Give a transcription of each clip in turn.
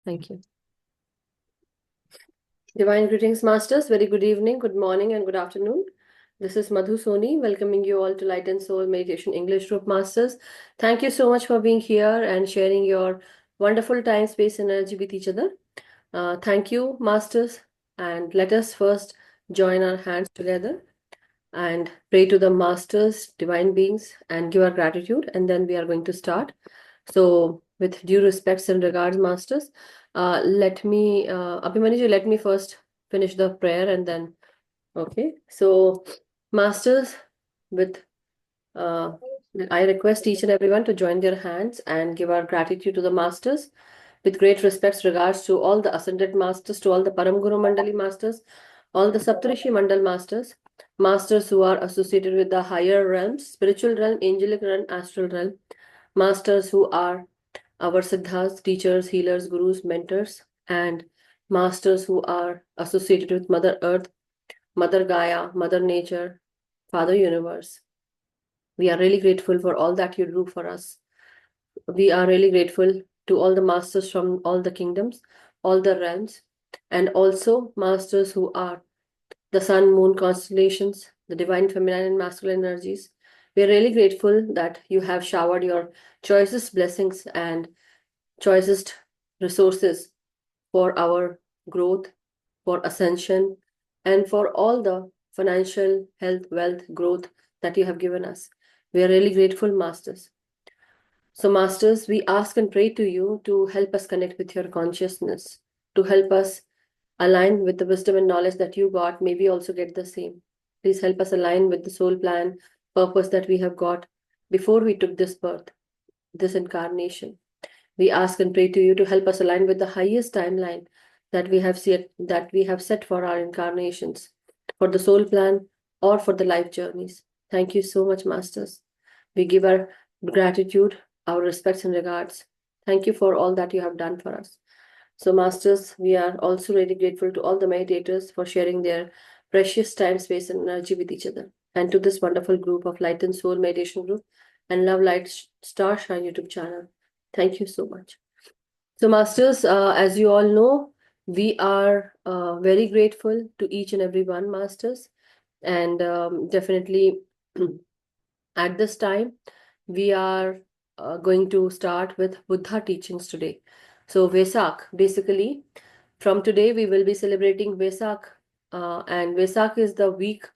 Thank you. Divine greetings, Masters. Very good evening, good morning, and good afternoon. This is Madhu Soni, welcoming you all to Light and Soul Meditation English Group, Masters. Thank you so much for being here and sharing your wonderful time, space, and energy with each other. Thank you, Masters. And let us first join our hands together and pray to the Masters, divine beings, and give our gratitude. And then we are going to start. So, with due respects and regards, Masters, Abhimanyu, let me first finish the prayer and then, okay. So, Masters, with uh, I request each and everyone to join their hands and give our gratitude to the Masters with great respects, regards to all the Ascended Masters, to all the Param Guru Mandali Masters, all the Saptarishi Mandal Masters, Masters who are associated with the higher realms, spiritual realm, angelic realm, astral realm, Masters who are our Siddhas, teachers, healers, gurus, mentors, and Masters who are associated with Mother Earth, Mother Gaia, Mother Nature, Father Universe. We are really grateful for all that you do for us. We are really grateful to all the masters from all the kingdoms, all the realms, and also masters who are the sun, moon, constellations, the divine feminine and masculine energies. We are really grateful that you have showered your choicest blessings and choicest resources for our growth, for ascension, and for all the financial, health, wealth, growth that you have given us. We are really grateful, Masters. So, Masters, we ask and pray to you to help us connect with your consciousness, to help us align with the wisdom and knowledge that you got. May we also get the same. Please help us align with the soul plan, purpose that we have got before we took this birth, this incarnation. We ask and pray to you to help us align with the highest timeline that we have set for our incarnations, for the soul plan or for the life journeys. Thank you so much, Masters. We give our gratitude, our respects and regards. Thank you for all that you have done for us. So, Masters, we are also really grateful to all the meditators for sharing their precious time, space, and energy with each other, and to this wonderful group of Light and Soul Meditation Group and Love Light Star Shine YouTube channel. Thank you so much. So, Masters, as you all know, we are very grateful to each and every one, Masters, and definitely at this time, we are going to start with Buddha teachings today. So, Vesak, basically, from today, we will be celebrating Vesak, and Vesak is the week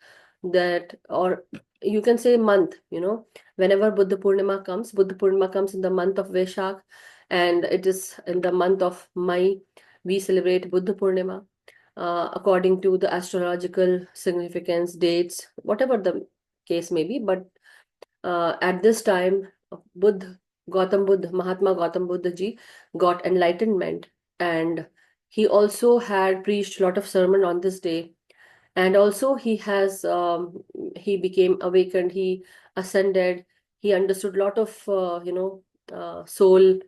that, or you can say month, whenever Buddha Purnima comes in the month of Vesak, and it is in the month of May, we celebrate Buddha Purnima according to the astrological significance, dates, whatever the case may be. But at this time, Mahatma Gautam Buddha ji got enlightenment, and he also had preached a lot of sermon on this day. And also he became awakened, he ascended, he understood a lot of, soul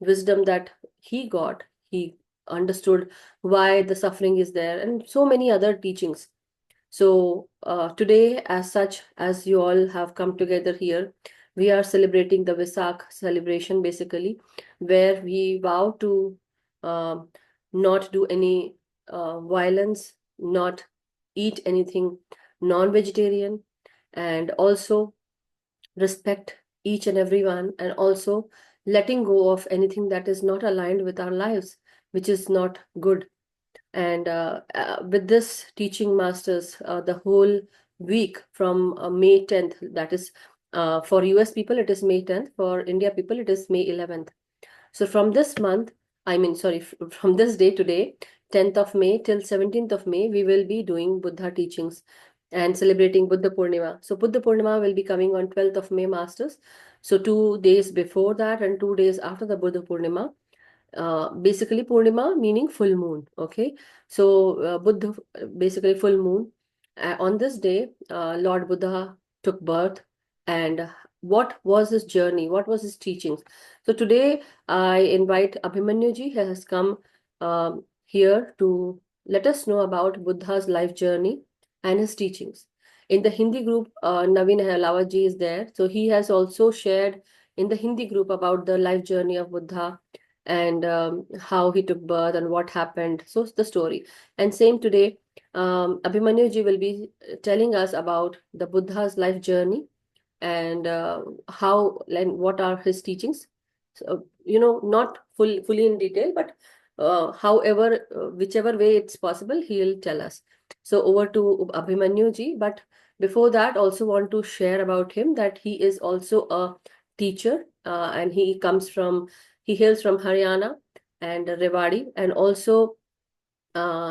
wisdom that he got. He understood why the suffering is there and so many other teachings. So today, as such, as you all have come together here, we are celebrating the Vesak celebration, basically, where we vow to uh, not do any violence, not eat anything non-vegetarian, and also respect each and everyone, and also letting go of anything that is not aligned with our lives, which is not good. And with this teaching, Masters, the whole week from May 10th, that is for US people, it is May 10th. For India people, it is May 11th. So from this month, from this day today, 10th of May till 17th of May, we will be doing Buddha teachings and celebrating Buddha Purnima. So Buddha Purnima will be coming on 12th of May, Masters. So 2 days before that and 2 days after the Buddha Purnima, basically Purnima meaning full moon. Okay, so Buddha, basically full moon. On this day, Lord Buddha took birth, and what was his journey? What was his teachings? So today I invite Abhimanyu ji, he has come here to let us know about Buddha's life journey and his teachings. In the Hindi group, Naveen Halawa ji is there, so he has also shared in the Hindi group about the life journey of Buddha and how he took birth and what happened. So the story. And same today, Abhimanyu ji will be telling us about the Buddha's life journey and how and what are his teachings. So, not fully in detail, but however, whichever way it's possible, he'll tell us. So over to Abhimanyu ji. But before that, also want to share about him that he is also a teacher, and he hails from Haryana and Rewari, and also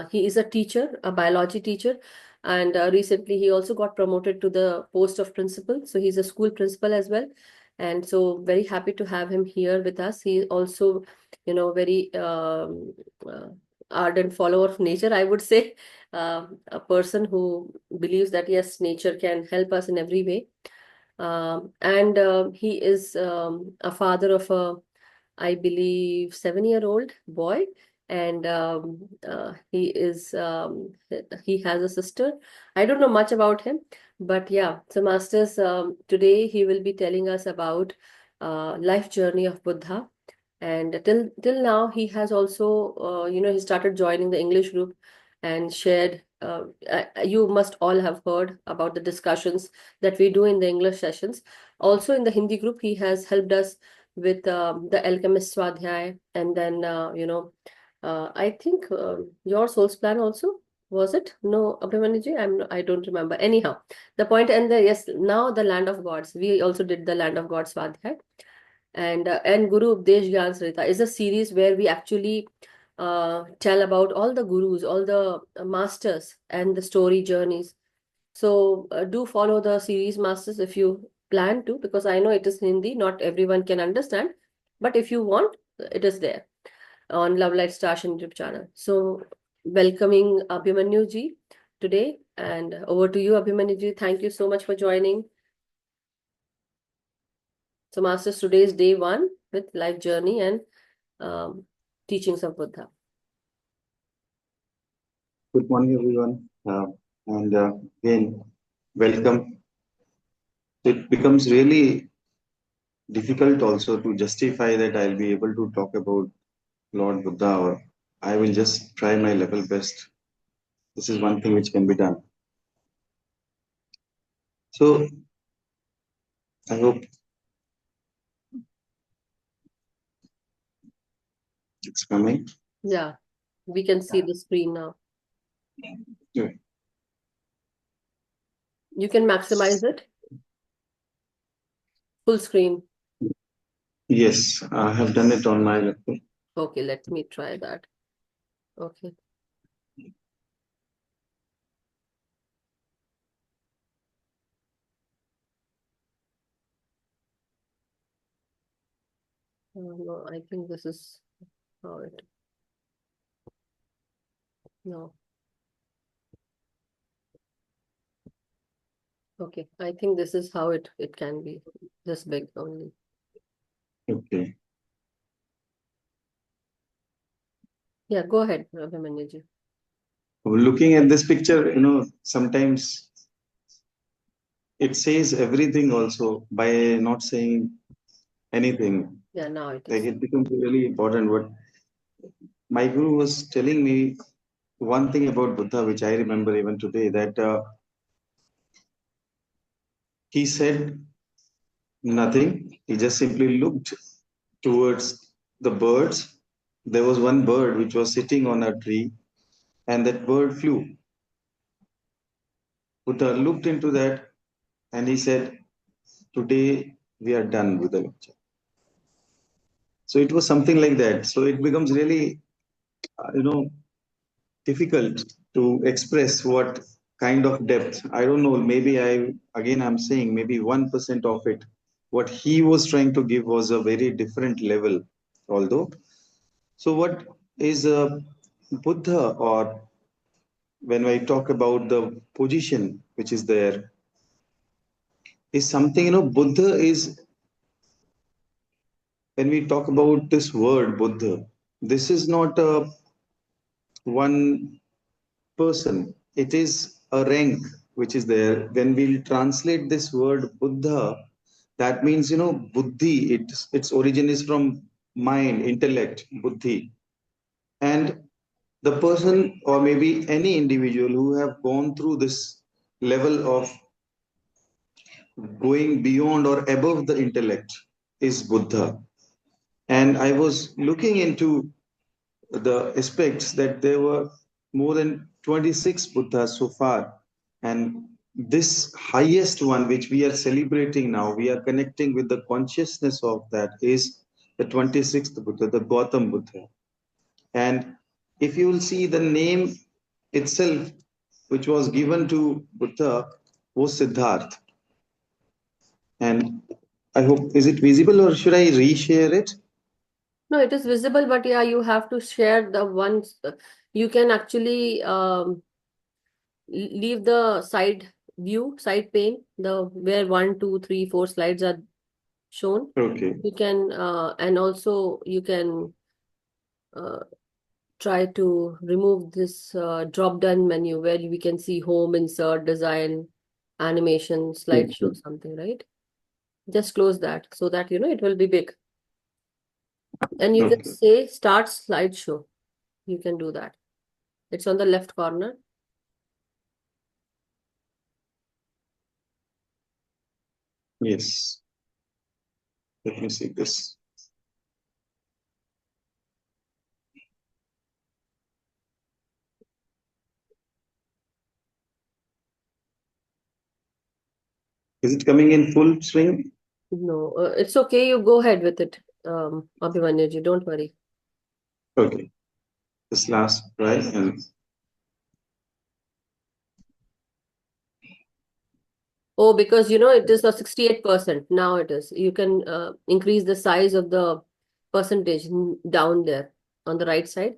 he is a teacher, a biology teacher, and recently he also got promoted to the post of principal. So he's a school principal as well. And so very happy to have him here with us. He also, very uh, ardent follower of nature, I would say, a person who believes that yes, nature can help us in every way. And he is a father of a, I believe, 7-year-old boy, and he has a sister. I don't know much about him, but yeah. So, Masters, today he will be telling us about life journey of Buddha, and till now he has also he started joining the English group and shared. You must all have heard about the discussions that we do in the English sessions. Also in the Hindi group, he has helped us with the Alchemist Swadhyay, and then I think your Soul's Plan also, was it? No, Abhimanyu, I don't remember. Anyhow, the point, and the yes, now the Land of Gods. We also did the Land of Gods Swadhyay, and Guru Updesh Gyan Sarita is a series where we actually tell about all the gurus, all the masters, and the story journeys. So do follow the series, Masters, if you plan to, because I know it is Hindi, not everyone can understand, but if you want, it is there on Love Light Station YouTube channel. So welcoming Abhimanyu ji today, and over to you, Abhimanyu ji. Thank you so much for joining. So, Masters, today is day 1 with life journey and teachings of Buddha. Good morning, everyone. And again, welcome. It becomes really difficult also to justify that I'll be able to talk about Lord Buddha, or I will just try my level best. This is one thing which can be done. So I hope it's coming. Yeah, we can see the screen now. Yeah. You can maximize it. Full screen. Yes, I have done it on my laptop. Okay, let me try that. Okay. No, I think this is how it. No. Okay, I think this is how it can be. This big only. Okay. Yeah, go ahead, Abhimanyu ji. Looking at this picture, sometimes it says everything also by not saying anything. Yeah, now it Like is. it becomes really important. What my guru was telling me, one thing about Buddha, which I remember even today, that he said nothing. He just simply looked towards the birds. There was one bird which was sitting on a tree, and that bird flew. Buddha looked into that and he said, "Today we are done with the lecture." So it was something like that. So it becomes really, difficult to express what kind of depth. I don't know. Maybe I'm saying maybe 1% of it. What he was trying to give was a very different level, although. So, what is a Buddha, or when I talk about the position which is there, is something, Buddha is, when we talk about this word Buddha, this is not a one person. It is a rank which is there. When we'll translate this word Buddha, that means, buddhi, its origin is from mind, intellect, buddhi. And the person, or maybe any individual who have gone through this level of going beyond or above the intellect is Buddha. And I was looking into the aspects that there were more than 26 Buddhas so far. And this highest one, which we are celebrating now, we are connecting with the consciousness of that, is the 26th Buddha, the Gautam Buddha. And if you will see the name itself, which was given to Buddha, was Siddharth. And I hope, is it visible or should I reshare it? No, it is visible, but yeah, you have to share the ones. You can actually leave the side view, side pane, the where 1, 2, 3, 4 slides are shown. Okay. You can, and also you can uh, try to remove this drop-down menu where we can see home, insert, design, animation, slideshow, Okay. something, right? Just close that so that it will be big. And you can Okay. say start slideshow. You can do that. It's on the left corner. Yes. Let me see this. Is it coming in full swing? No, it's okay. You go ahead with it, Abhimanyu, don't worry. Okay. This last, right? And Oh, because it is a 68%. Now it is. You can increase the size of the percentage down there on the right side.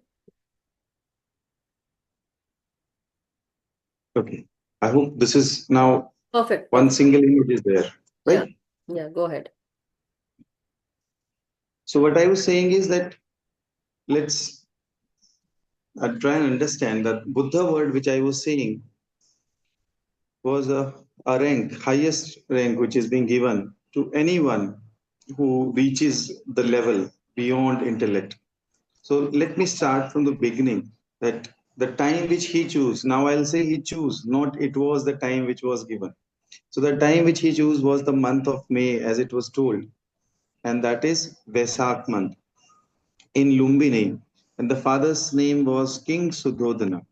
okay. I hope this is now Perfect, one perfect. single image is there, Yeah, right? yeah, go ahead. So what I was saying is that let's try and understand that Buddha word, which I was saying, was a rank, highest rank, which is being given to anyone who reaches the level beyond intellect. So let me start from the beginning that the time which he chose, now I'll say he chose, not it was the time which was given. So the time which he chose was the month of May, as it was told, and that is Vesak month in Lumbini. And the father's name was King Sudhodana,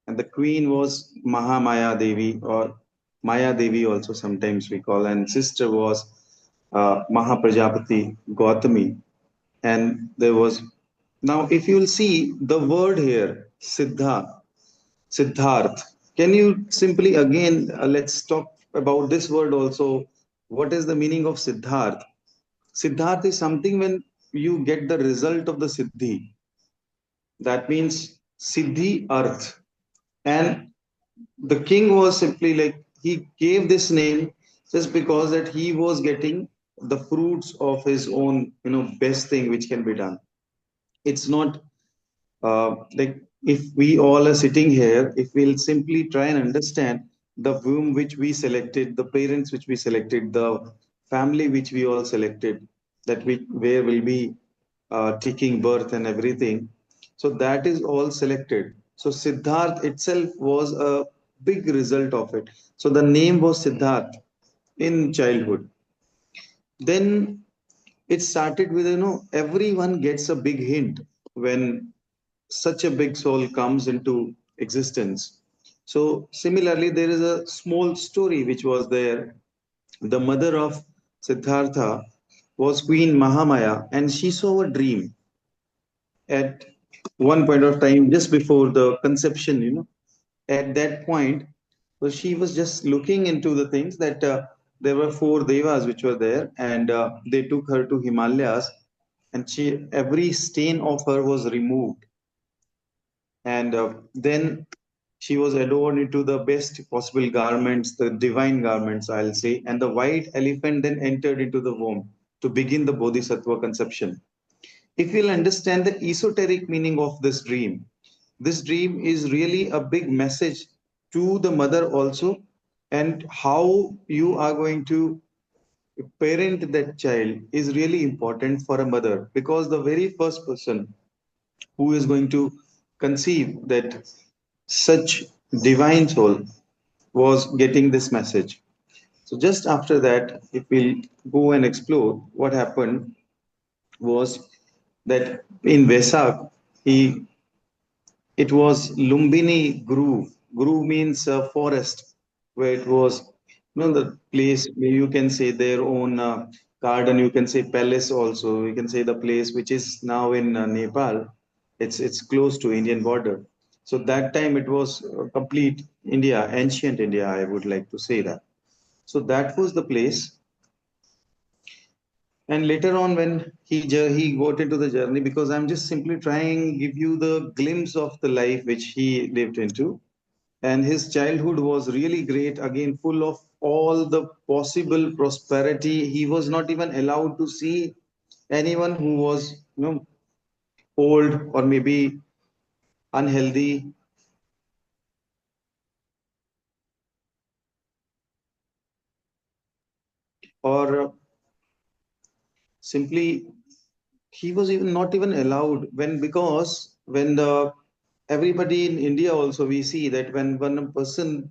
and the queen was Mahamaya Devi, or Maya Devi also sometimes we call, and sister was Mahaprajapati Gautami. And there was, now if you'll see the word here, Siddharth. Can you simply again, let's talk about this word also. What is the meaning of Siddharth? Siddharth is something when you get the result of the Siddhi. That means Siddhi Arth. And the king was simply like, he gave this name just because that he was getting the fruits of his own, best thing which can be done. It's not like if we all are sitting here, if we'll simply try and understand the womb which we selected, the parents which we selected, the family which we all selected, that we where will be taking birth and everything. So that is all selected. So Siddharth itself was a big result of it. So the name was Siddharth in childhood. Then it started with, everyone gets a big hint when such a big soul comes into existence. So similarly, there is a small story which was there. The mother of Siddhartha was Queen Mahamaya, and she saw a dream at one point of time, just before the conception. At that point, so she was just looking into the things that there were four devas which were there, and they took her to Himalayas, and every stain of her was removed, and then she was adorned into the best possible garments, the divine garments, I'll say, and the white elephant then entered into the womb to begin the bodhisattva conception. If you'll understand the esoteric meaning of this dream is really a big message to the mother also, and how you are going to parent that child is really important for a mother, because the very first person who is going to conceive that such divine soul was getting this message. So just after that, if we'll go and explore what happened was that in Vesak, he it was Lumbini Grove. Grove means forest, where it was, the place where you can say their own garden. You can say palace also. You can say the place which is now in Nepal. It's close to Indian border. So that time it was complete India, ancient India. I would like to say that. So that was the place. And later on, when he got into the journey, because I'm just simply trying give you the glimpse of the life which he lived into. And his childhood was really great, again full of all the possible prosperity. He was not even allowed to see anyone who was, old or maybe unhealthy, or simply he was even not even allowed, when because when the everybody in India also, we see that when a person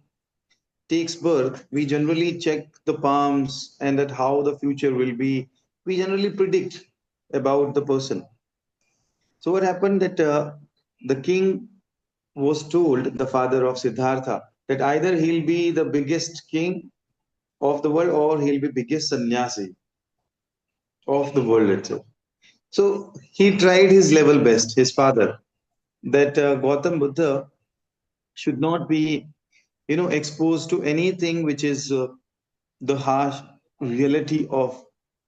takes birth, we generally check the palms and that how the future will be. We generally predict about the person. So what happened that the king was told, the father of Siddhartha, that either he'll be the biggest king of the world or he'll be biggest sannyasi of the world itself. So he tried his level best, his father, that Gautam Buddha should not be, exposed to anything which is the harsh reality of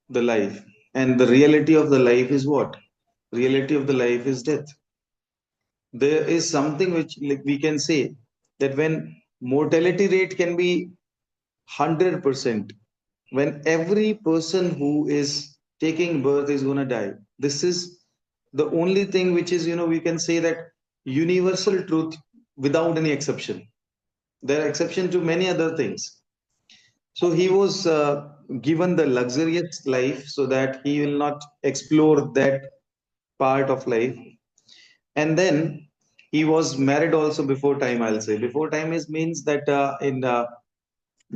the life. And the reality of the life is what? Reality of the life is death. There is something which, like, we can say that when mortality rate can be 100%, when every person who is taking birth is going to die, this is the only thing which is, we can say that universal truth without any exception. There are exceptions to many other things. So he was given the luxurious life so that he will not explore that part of life. And then he was married also before time. I'll say before time is means that in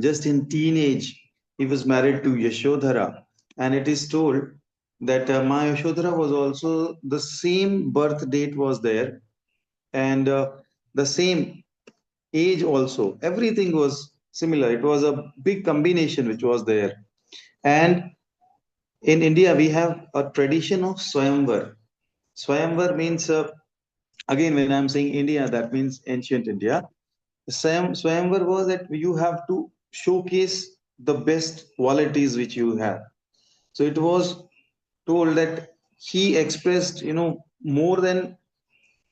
just in teenage he was married to Yashodhara, and it is told that Ma Yashodhara was also the same birth date was there, and the same age also. Everything was similar. It was a big combination which was there. And in India, we have a tradition of Swayamvar. Swayamvar means, again, when I'm saying India, that means ancient India. Swayamvar was that you have to showcase the best qualities which you have. So it was told that he expressed, more than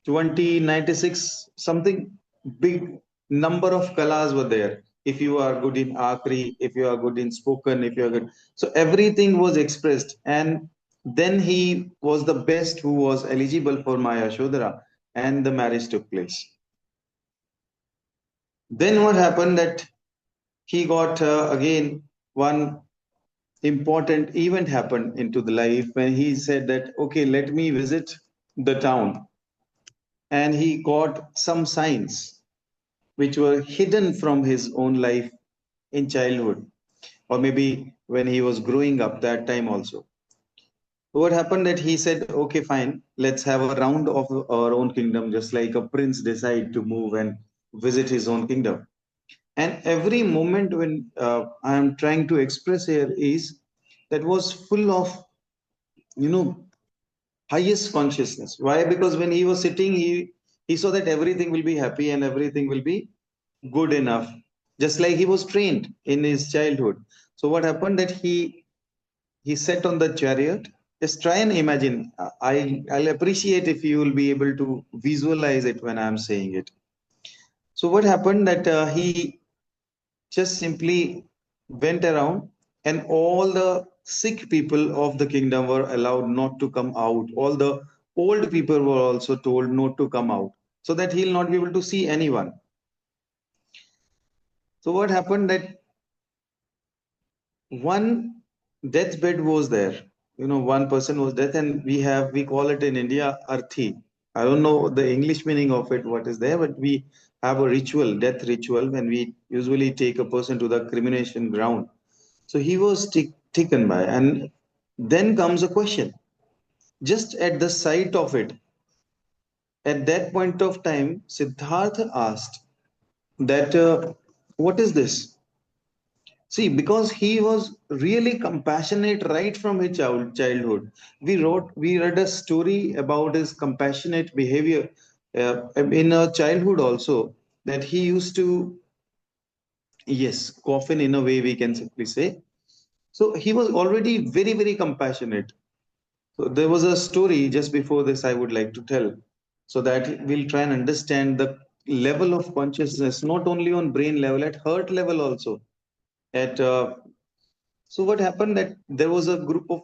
2096 something big number of kalas were there. If you are good in akri, if you are good in spoken, if you are good, so everything was expressed. And then he was the best who was eligible for Maya Shodhara, and the marriage took place. Then what happened that he got again one important event happened into the life, when he said that, okay, let me visit the town. And he got some signs which were hidden from his own life in childhood, or maybe when he was growing up that time also. What happened that he said, okay, fine, let's have a round of our own kingdom, just like a prince decide to move and visit his own kingdom. And every moment when I am trying to express here is that was full of, you know, highest consciousness. Why? Because when he was sitting, he saw that everything will be happy and everything will be good enough, just like he was trained in his childhood. So what happened that he sat on the chariot. Just try and imagine. I'll appreciate if you will be able to visualize it when I'm saying it. So what happened that he just simply went around, and all the sick people of the kingdom were allowed not to come out. All the old people were also told not to come out, so that he'll not be able to see anyone. So what happened that one deathbed was there. One person was death, and we call it in India arthi. I don't know the English meaning of it, what is there, but we have a ritual, death ritual, when we usually take a person to the cremation ground. So he was taken by, and then comes a question. Just at the sight of it, at that point of time, Siddhartha asked that, what is this? See, because he was really compassionate right from his childhood. We read a story about his compassionate behavior in a childhood also, that he used to, yes, coffin in a way, we can simply say. So he was already very, very compassionate. So there was a story just before this I would like to tell, so that we'll try and understand the level of consciousness, not only on brain level, at heart level also. At So what happened, that there was a group of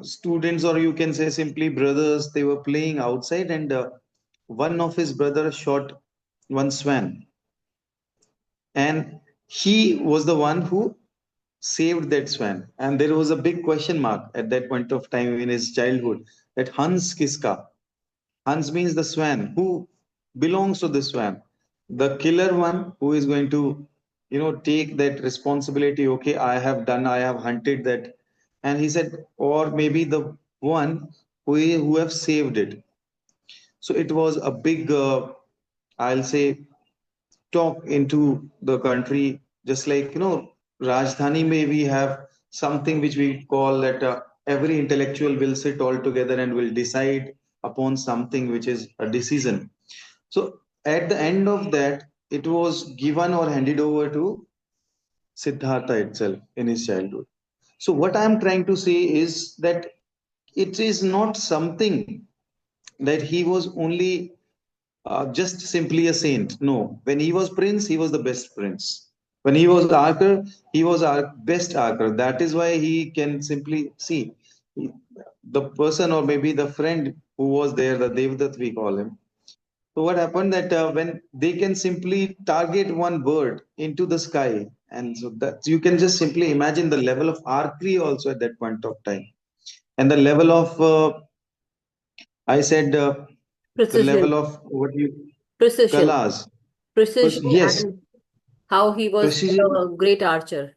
students, or you can say simply brothers, they were playing outside, and one of his brother shot one swan, and he was the one who saved that swan. And there was a big question mark at that point of time in his childhood, that Hans kiska. Hans means the swan. Who belongs to the swan? The killer one who is going to, take that responsibility. Okay, I have hunted that. And he said, or maybe the one who have saved it. So it was a big, I'll say, talk into the country. Just like, Rajdhani, may we have something which we call that, every intellectual will sit all together and will decide upon something which is a decision. So at the end of that, it was given or handed over to Siddhartha itself in his childhood. So what I am trying to say is that it is not something that he was only just simply a saint. No, when he was prince, he was the best prince. When he was archer, he was our best archer. That is why he can simply see the person, or maybe the friend who was there, the Devdat we call him. So what happened, that when they can simply target one bird into the sky, and so that you can just simply imagine the level of archery also at that point of time, and the level of, I said, the level Precision, of what you precision, kalas. precision, Yes, and how he was precision. a great archer.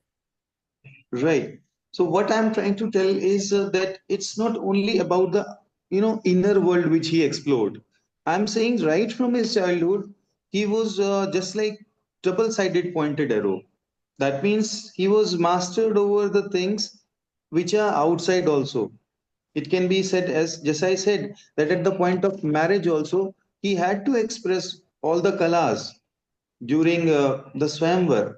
Right. So what I'm trying to tell is that it's not only about the, inner world which he explored. I'm saying right from his childhood, he was just like double-sided pointed arrow. That means he was mastered over the things which are outside also. It can be said, as just I said, that at the point of marriage also, he had to express all the kalas during the swamvar.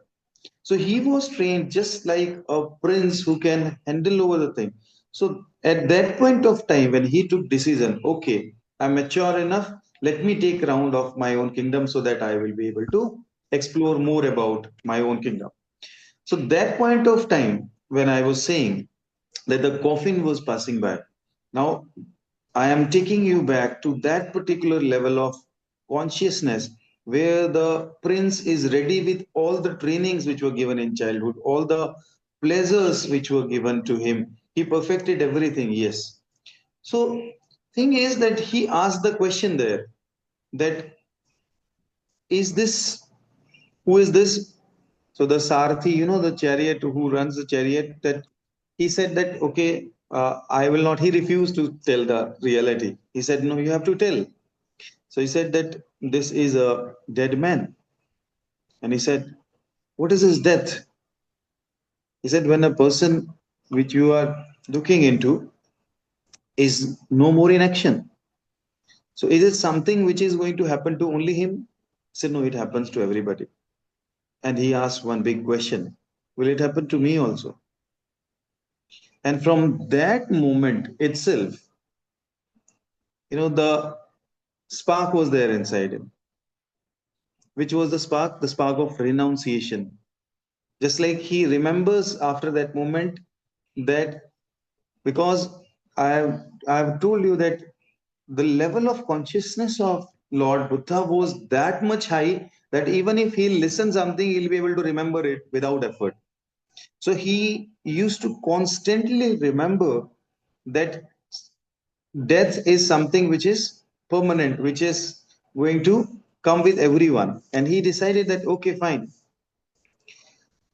So he was trained just like a prince who can handle over the thing. So at that point of time, when he took decision, okay, I'm mature enough, let me take round of my own kingdom so that I will be able to explore more about my own kingdom. So that point of time, when I was saying that the coffin was passing by, now I am taking you back to that particular level of consciousness where the prince is ready with all the trainings which were given in childhood, all the pleasures which were given to him. He perfected everything, yes. So, thing is that he asked the question there, that is this, who is this? So the Sarthi, the chariot who runs the chariot, that he said that, okay, I will not. He refused to tell the reality. He said, no, you have to tell. So he said that this is a dead man. And he said, what is his death? He said, when a person which you are looking into is no more in action. So is it something which is going to happen to only him? He said, no, it happens to everybody. And he asked one big question, will it happen to me also? And from that moment itself, the spark was there inside him. Which was the spark? The spark of renunciation. Just like he remembers after that moment, that because I've told you that the level of consciousness of Lord Buddha was that much high, that even if he listens something, he'll be able to remember it without effort. So he used to constantly remember that death is something which is permanent, which is going to come with everyone. And he decided that, okay, fine,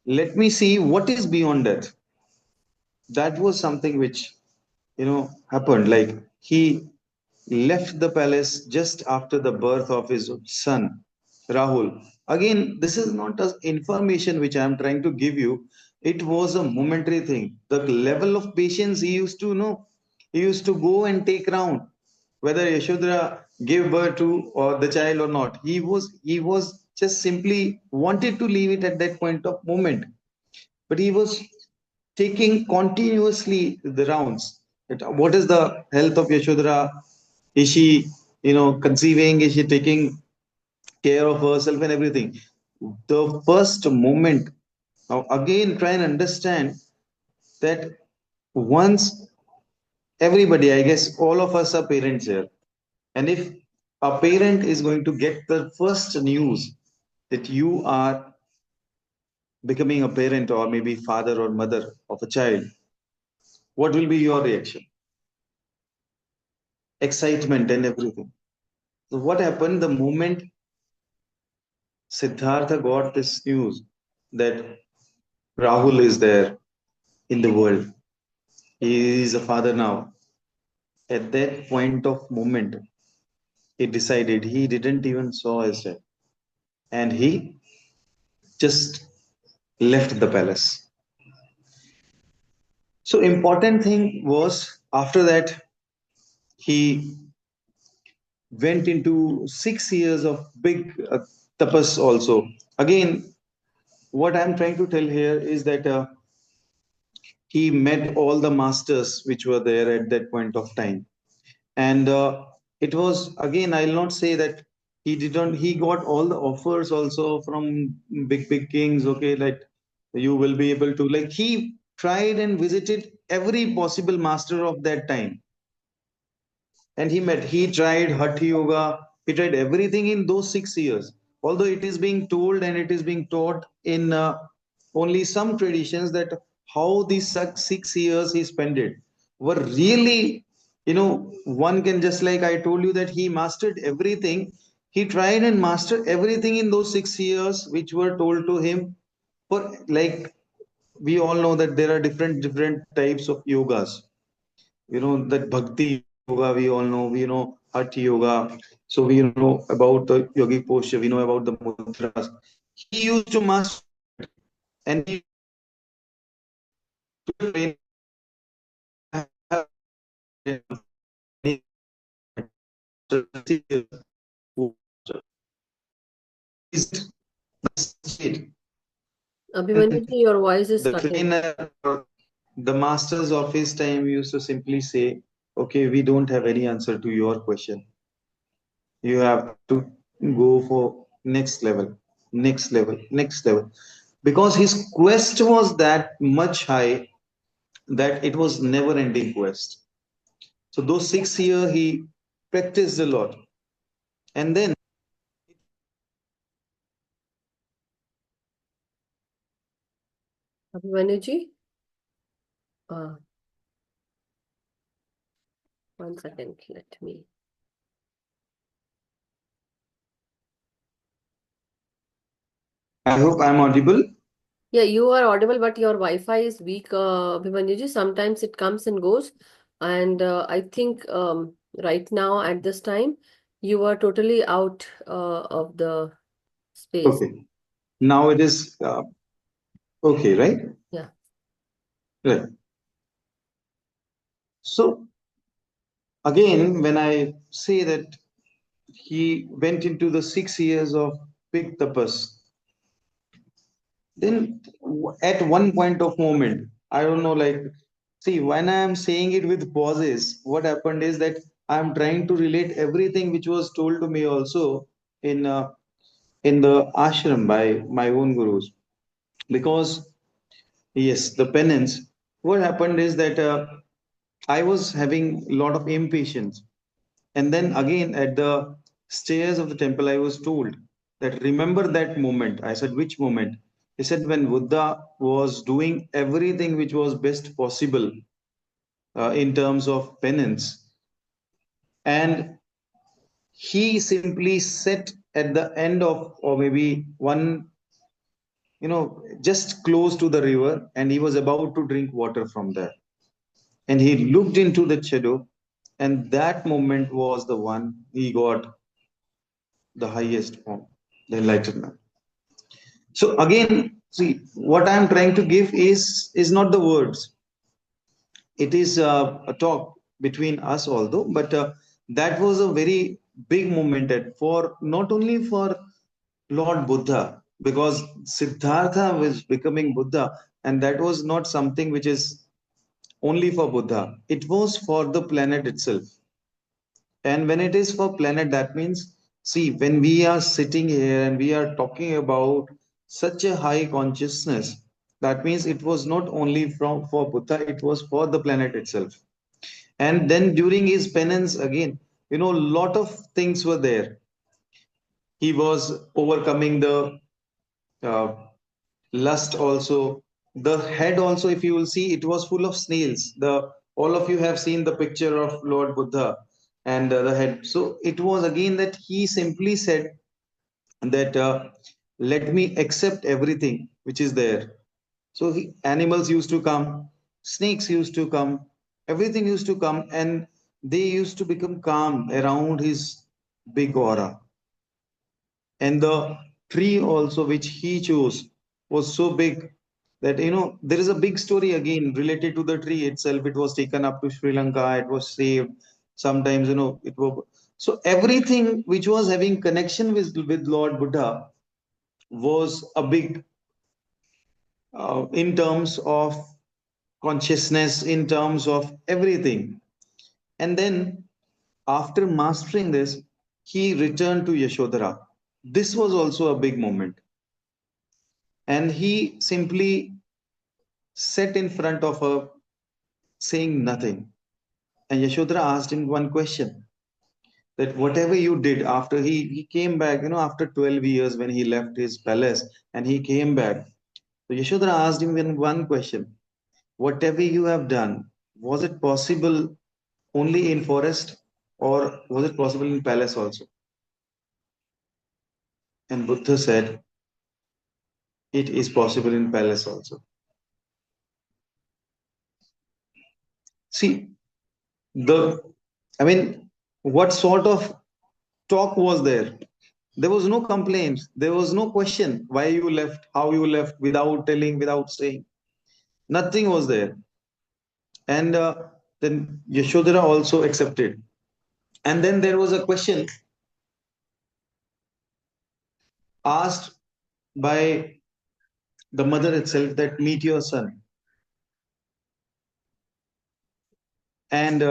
let me see what is beyond death. That was something which, happened. Like he left the palace just after the birth of his son, Rahul. Again, this is not as information which I am trying to give you. It was a momentary thing. The level of patience he used to know, he used to go and take round whether Yashodhara gave birth to or the child or not. He was just simply wanted to leave it at that point of moment, but he was taking continuously the rounds. What is the health of Yashodhara? Is she, conceiving? Is she taking care of herself and everything? The first moment, now again, try and understand that once everybody, I guess all of us are parents here. And if a parent is going to get the first news that you are becoming a parent or maybe father or mother of a child, what will be your reaction? Excitement and everything. So what happened the moment Siddhartha got this news that Rahul is there in the world? He is a father now. At that point of moment, he decided he didn't even saw his dad, and he just left the palace. So important thing was after that he went into 6 years of big tapas also. Again, what I'm trying to tell here is that he met all the masters which were there at that point of time, and it was, again, I'll not say that he got all the offers also from big kings, okay, like you will be able to, like, he tried and visited every possible master of that time, and he tried hatha yoga, he tried everything in those 6 years. Although it is being told and it is being taught in only some traditions that how these 6 years he spent it were really, one can, just like I told you that he mastered everything, he tried and mastered everything in those 6 years which were told to him. For, like, we all know that there are different types of yogas, that bhakti yoga, we all know, we know hatha yoga. So we know about the yogic posture, we know about the mudras. He used to master all of it, and he took a training. I have Abhimanyu ji, your voice is the cutting. trainer or the masters of his time used to simply say, okay, we don't have any answer to your question, you have to go for next level, next level, next level, because his quest was that much high that it was never ending quest. So those 6 years he practiced a lot, and then Abhimanyu ji, uh, 1 second, let me. I hope I'm audible. Yeah, you are audible, but your Wi-Fi is weak, Abhimanyu ji. Sometimes it comes and goes. And I think right now at this time, you are totally out of the space. Okay, now it is okay, right? Yeah. Right. So again, when I say that he went into the 6 years of big tapas, then at one point of moment, I don't know, like, see, when I am saying it with pauses, what happened is that I am trying to relate everything which was told to me also in in the ashram by my own gurus. Because yes, the penance, what happened is that I was having a lot of impatience. And then again, at the stairs of the temple, I was told that remember that moment. I said, which moment? He said when Buddha was doing everything which was best possible in terms of penance, and he simply sat at the end of, or maybe one, just close to the river, and he was about to drink water from there. And he looked into the shadow, and that moment was the one he got the highest form, the enlightenment. So again, see, what I'm trying to give is not the words. It is a talk between us, although, but that was a very big moment for not only for Lord Buddha, because Siddhartha was becoming Buddha, and that was not something which is only for Buddha. It was for the planet itself. And when it is for planet, that means, see, when we are sitting here and we are talking about such a high consciousness, that means it was not only from for Buddha, it was for the planet itself. And then during his penance, again, a lot of things were there. He was overcoming the uh, lust also. The head also, if you will see, it was full of snails. The All of you have seen the picture of Lord Buddha and the head. So it was again that he simply said that let me accept everything which is there. So animals used to come, snakes used to come, everything used to come, and they used to become calm around his big aura. And the tree also which he chose was so big that there is a big story again related to the tree itself. It was taken up to Sri Lanka, it was saved. Sometimes it was, so everything which was having connection with Lord Buddha was a big, in terms of consciousness, in terms of everything. And then after mastering this, he returned to Yashodhara. This was also a big moment. And he simply sat in front of her saying nothing. And Yashodhara asked him one question, that whatever you did after he came back, after 12 years when he left his palace and he came back. So Yashodhara asked him one question, whatever you have done, was it possible only in forest or was it possible in palace also? And Buddha said, it is possible in palace also. See, the, I mean, what sort of talk was there? There was no complaints. There was no question why you left, how you left, without telling, without saying. Nothing was there. And then Yashodhara also accepted. And then there was a question asked by the mother itself, that meet your son. And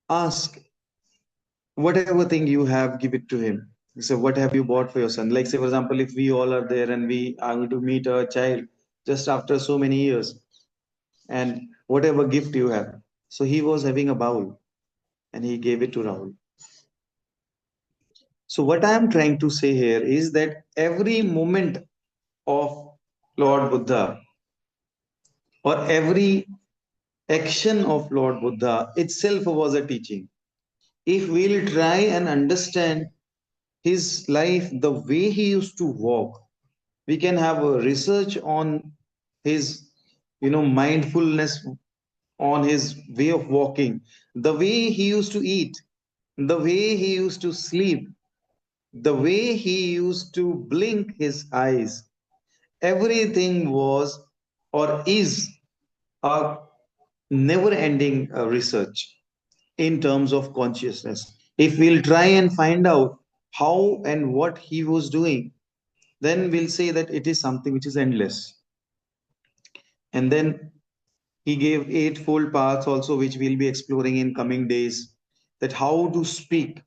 ask whatever thing you have, give it to him. So what have you bought for your son? Like, say, for example, if we all are there and we are going to meet a child just after so many years, and whatever gift you have. So he was having a bowl and he gave it to Rahul. So what I am trying to say here is that every moment of Lord Buddha, or every action of Lord Buddha itself was a teaching. If we'll try and understand his life, the way he used to walk, we can have a research on his, mindfulness, on his way of walking, the way he used to eat, the way he used to sleep, the way he used to blink his eyes. Everything was or is a never ending research in terms of consciousness. If we'll try and find out how and what he was doing, then we'll say that it is something which is endless. And then he gave eightfold paths also, which we'll be exploring in coming days, that how to speak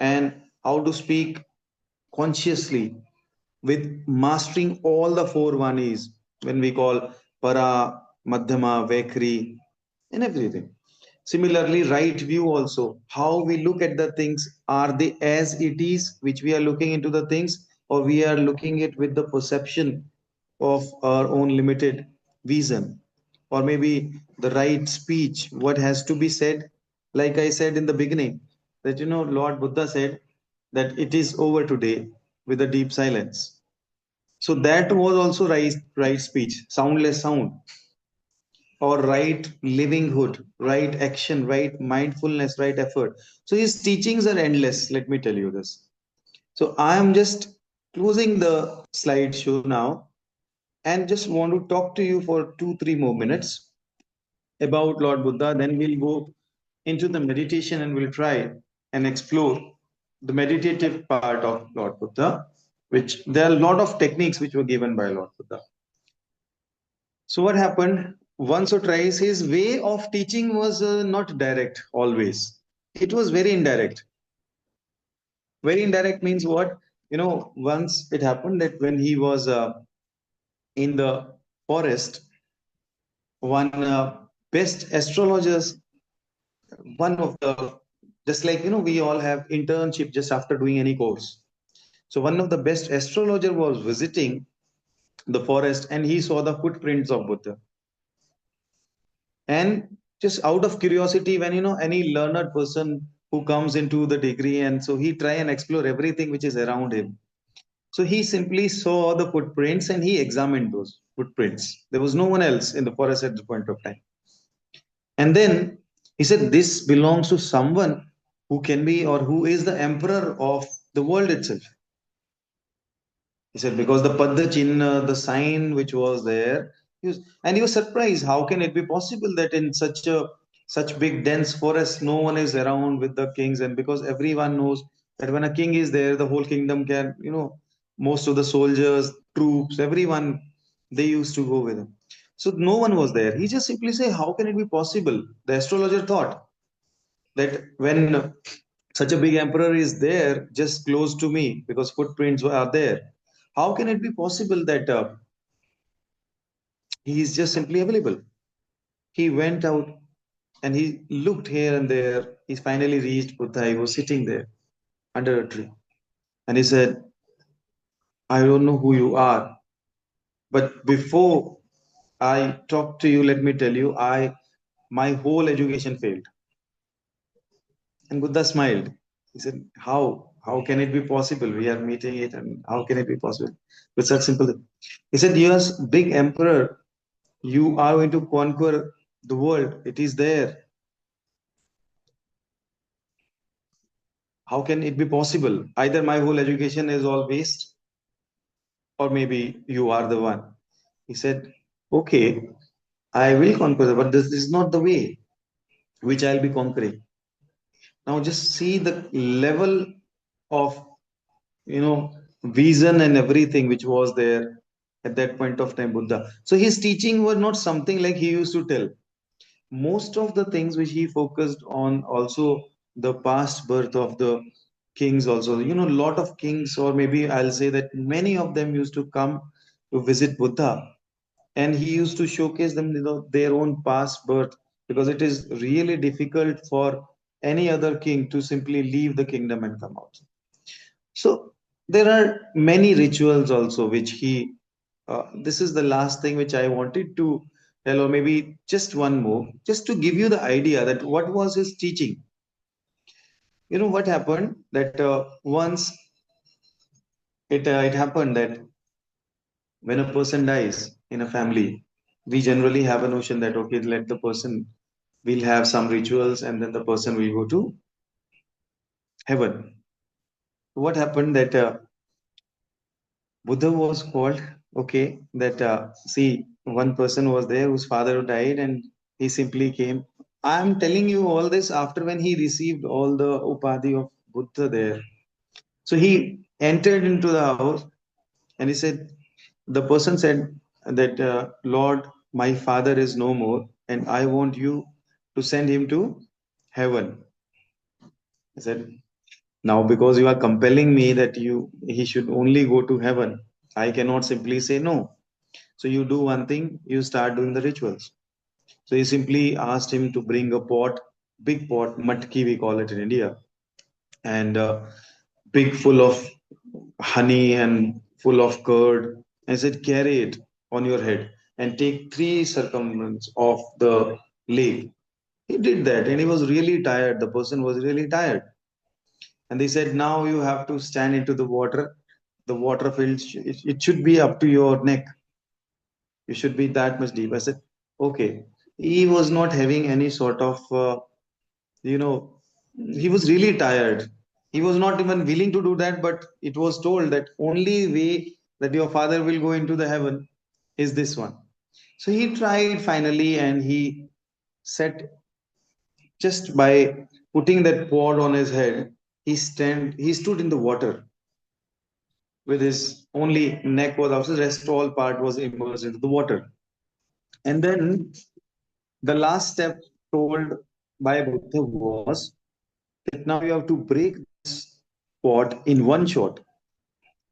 and how to speak consciously with mastering all the four vanis, when we call para, madhyama, vaikhari, and everything. Similarly, right view also, how we look at the things, are they as it is, which we are looking into the things, or we are looking it with the perception of our own limited vision, or maybe the right speech, what has to be said. Like I said in the beginning, that Lord Buddha said that it is over today with a deep silence. So that was also right speech, soundless sound, or right livinghood, right action, right mindfulness, right effort. So his teachings are endless. Let me tell you this. So I am just closing the slideshow now and just want to talk to you for 2 3 more minutes about Lord Buddha. Then we'll go into the meditation and we'll try and explore the meditative part of Lord Buddha, which there are a lot of techniques which were given by Lord Buddha. So what happened? Once or twice, his way of teaching was not direct always. It was very indirect. Very indirect means what? Once it happened that when he was in the forest, one best astrologers, one of the, just like we all have internship just after doing any course. So one of the best astrologer was visiting the forest and he saw the footprints of Buddha. And just out of curiosity, when any learned person who comes into the degree, and so he try and explore everything which is around him. So he simply saw the footprints and he examined those footprints. There was no one else in the forest at the point of time. And then he said, this belongs to someone who can be or who is the emperor of the world itself. He said, because the Padda Chinna, the sign which was there, and he was surprised. How can it be possible that in such big dense forest, no one is around with the kings? And because everyone knows that when a king is there, the whole kingdom can, most of the soldiers, troops, everyone, they used to go with him. So no one was there. He just simply say, how can it be possible? The astrologer thought that when such a big emperor is there just close to me because footprints are there, how can it be possible that he is just simply available? He went out and he looked here and there. He finally reached Buddha. He was sitting there under a tree. And he said, I don't know who you are, but before I talk to you, let me tell you, my whole education failed. And Buddha smiled. He said, how? How can it be possible? We are meeting it, and how can it be possible? With such simple thing. He said, you are big emperor. You are going to conquer the world. It is there. How can it be possible? Either my whole education is all waste, or maybe you are the one. He said, okay, I will conquer, but this is not the way which I'll be conquering. Now just see the level of vision and everything which was there at that point of time, Buddha. So his teaching was not something like he used to tell. Most of the things which he focused on, also the past birth of the kings, also, a lot of kings, or maybe I'll say that many of them used to come to visit Buddha, and he used to showcase them, their own past birth, because it is really difficult for any other king to simply leave the kingdom and come out. So there are many rituals also which he. This is the last thing which I wanted to tell, or maybe just one more, just to give you the idea that what was his teaching. What happened that once it happened that when a person dies in a family, we generally have a notion that okay, let the person will have some rituals and then the person will go to heaven. What happened that Buddha was called, okay, that see, one person was there whose father died and he simply came. I'm telling you all this after when he received all the upadhi of Buddha there. So he entered into the house and he said, the person said that, Lord, my father is no more and I want you to send him to heaven. He said, now because you are compelling me that he should only go to heaven, I cannot simply say no. So you do one thing, you start doing the rituals. So he simply asked him to bring a pot, big pot, matki we call it in India, and big full of honey and full of curd. I said, carry it on your head and take three circumference of the lake. He did that and he was really tired. The person was really tired. And they said, now you have to stand into the water. The water filled, it should be up to your neck. You should be that much deep. I said, okay. He was not having any sort of, you know, he was really tired. He was not even willing to do that, but it was told that only way that your father will go into the heaven is this one. So he tried finally and he set just by putting that pod on his head, he stood in the water with his only neck was outside, the rest all part was immersed into the water. And then the last step told by Buddha was that now you have to break this pot in one shot,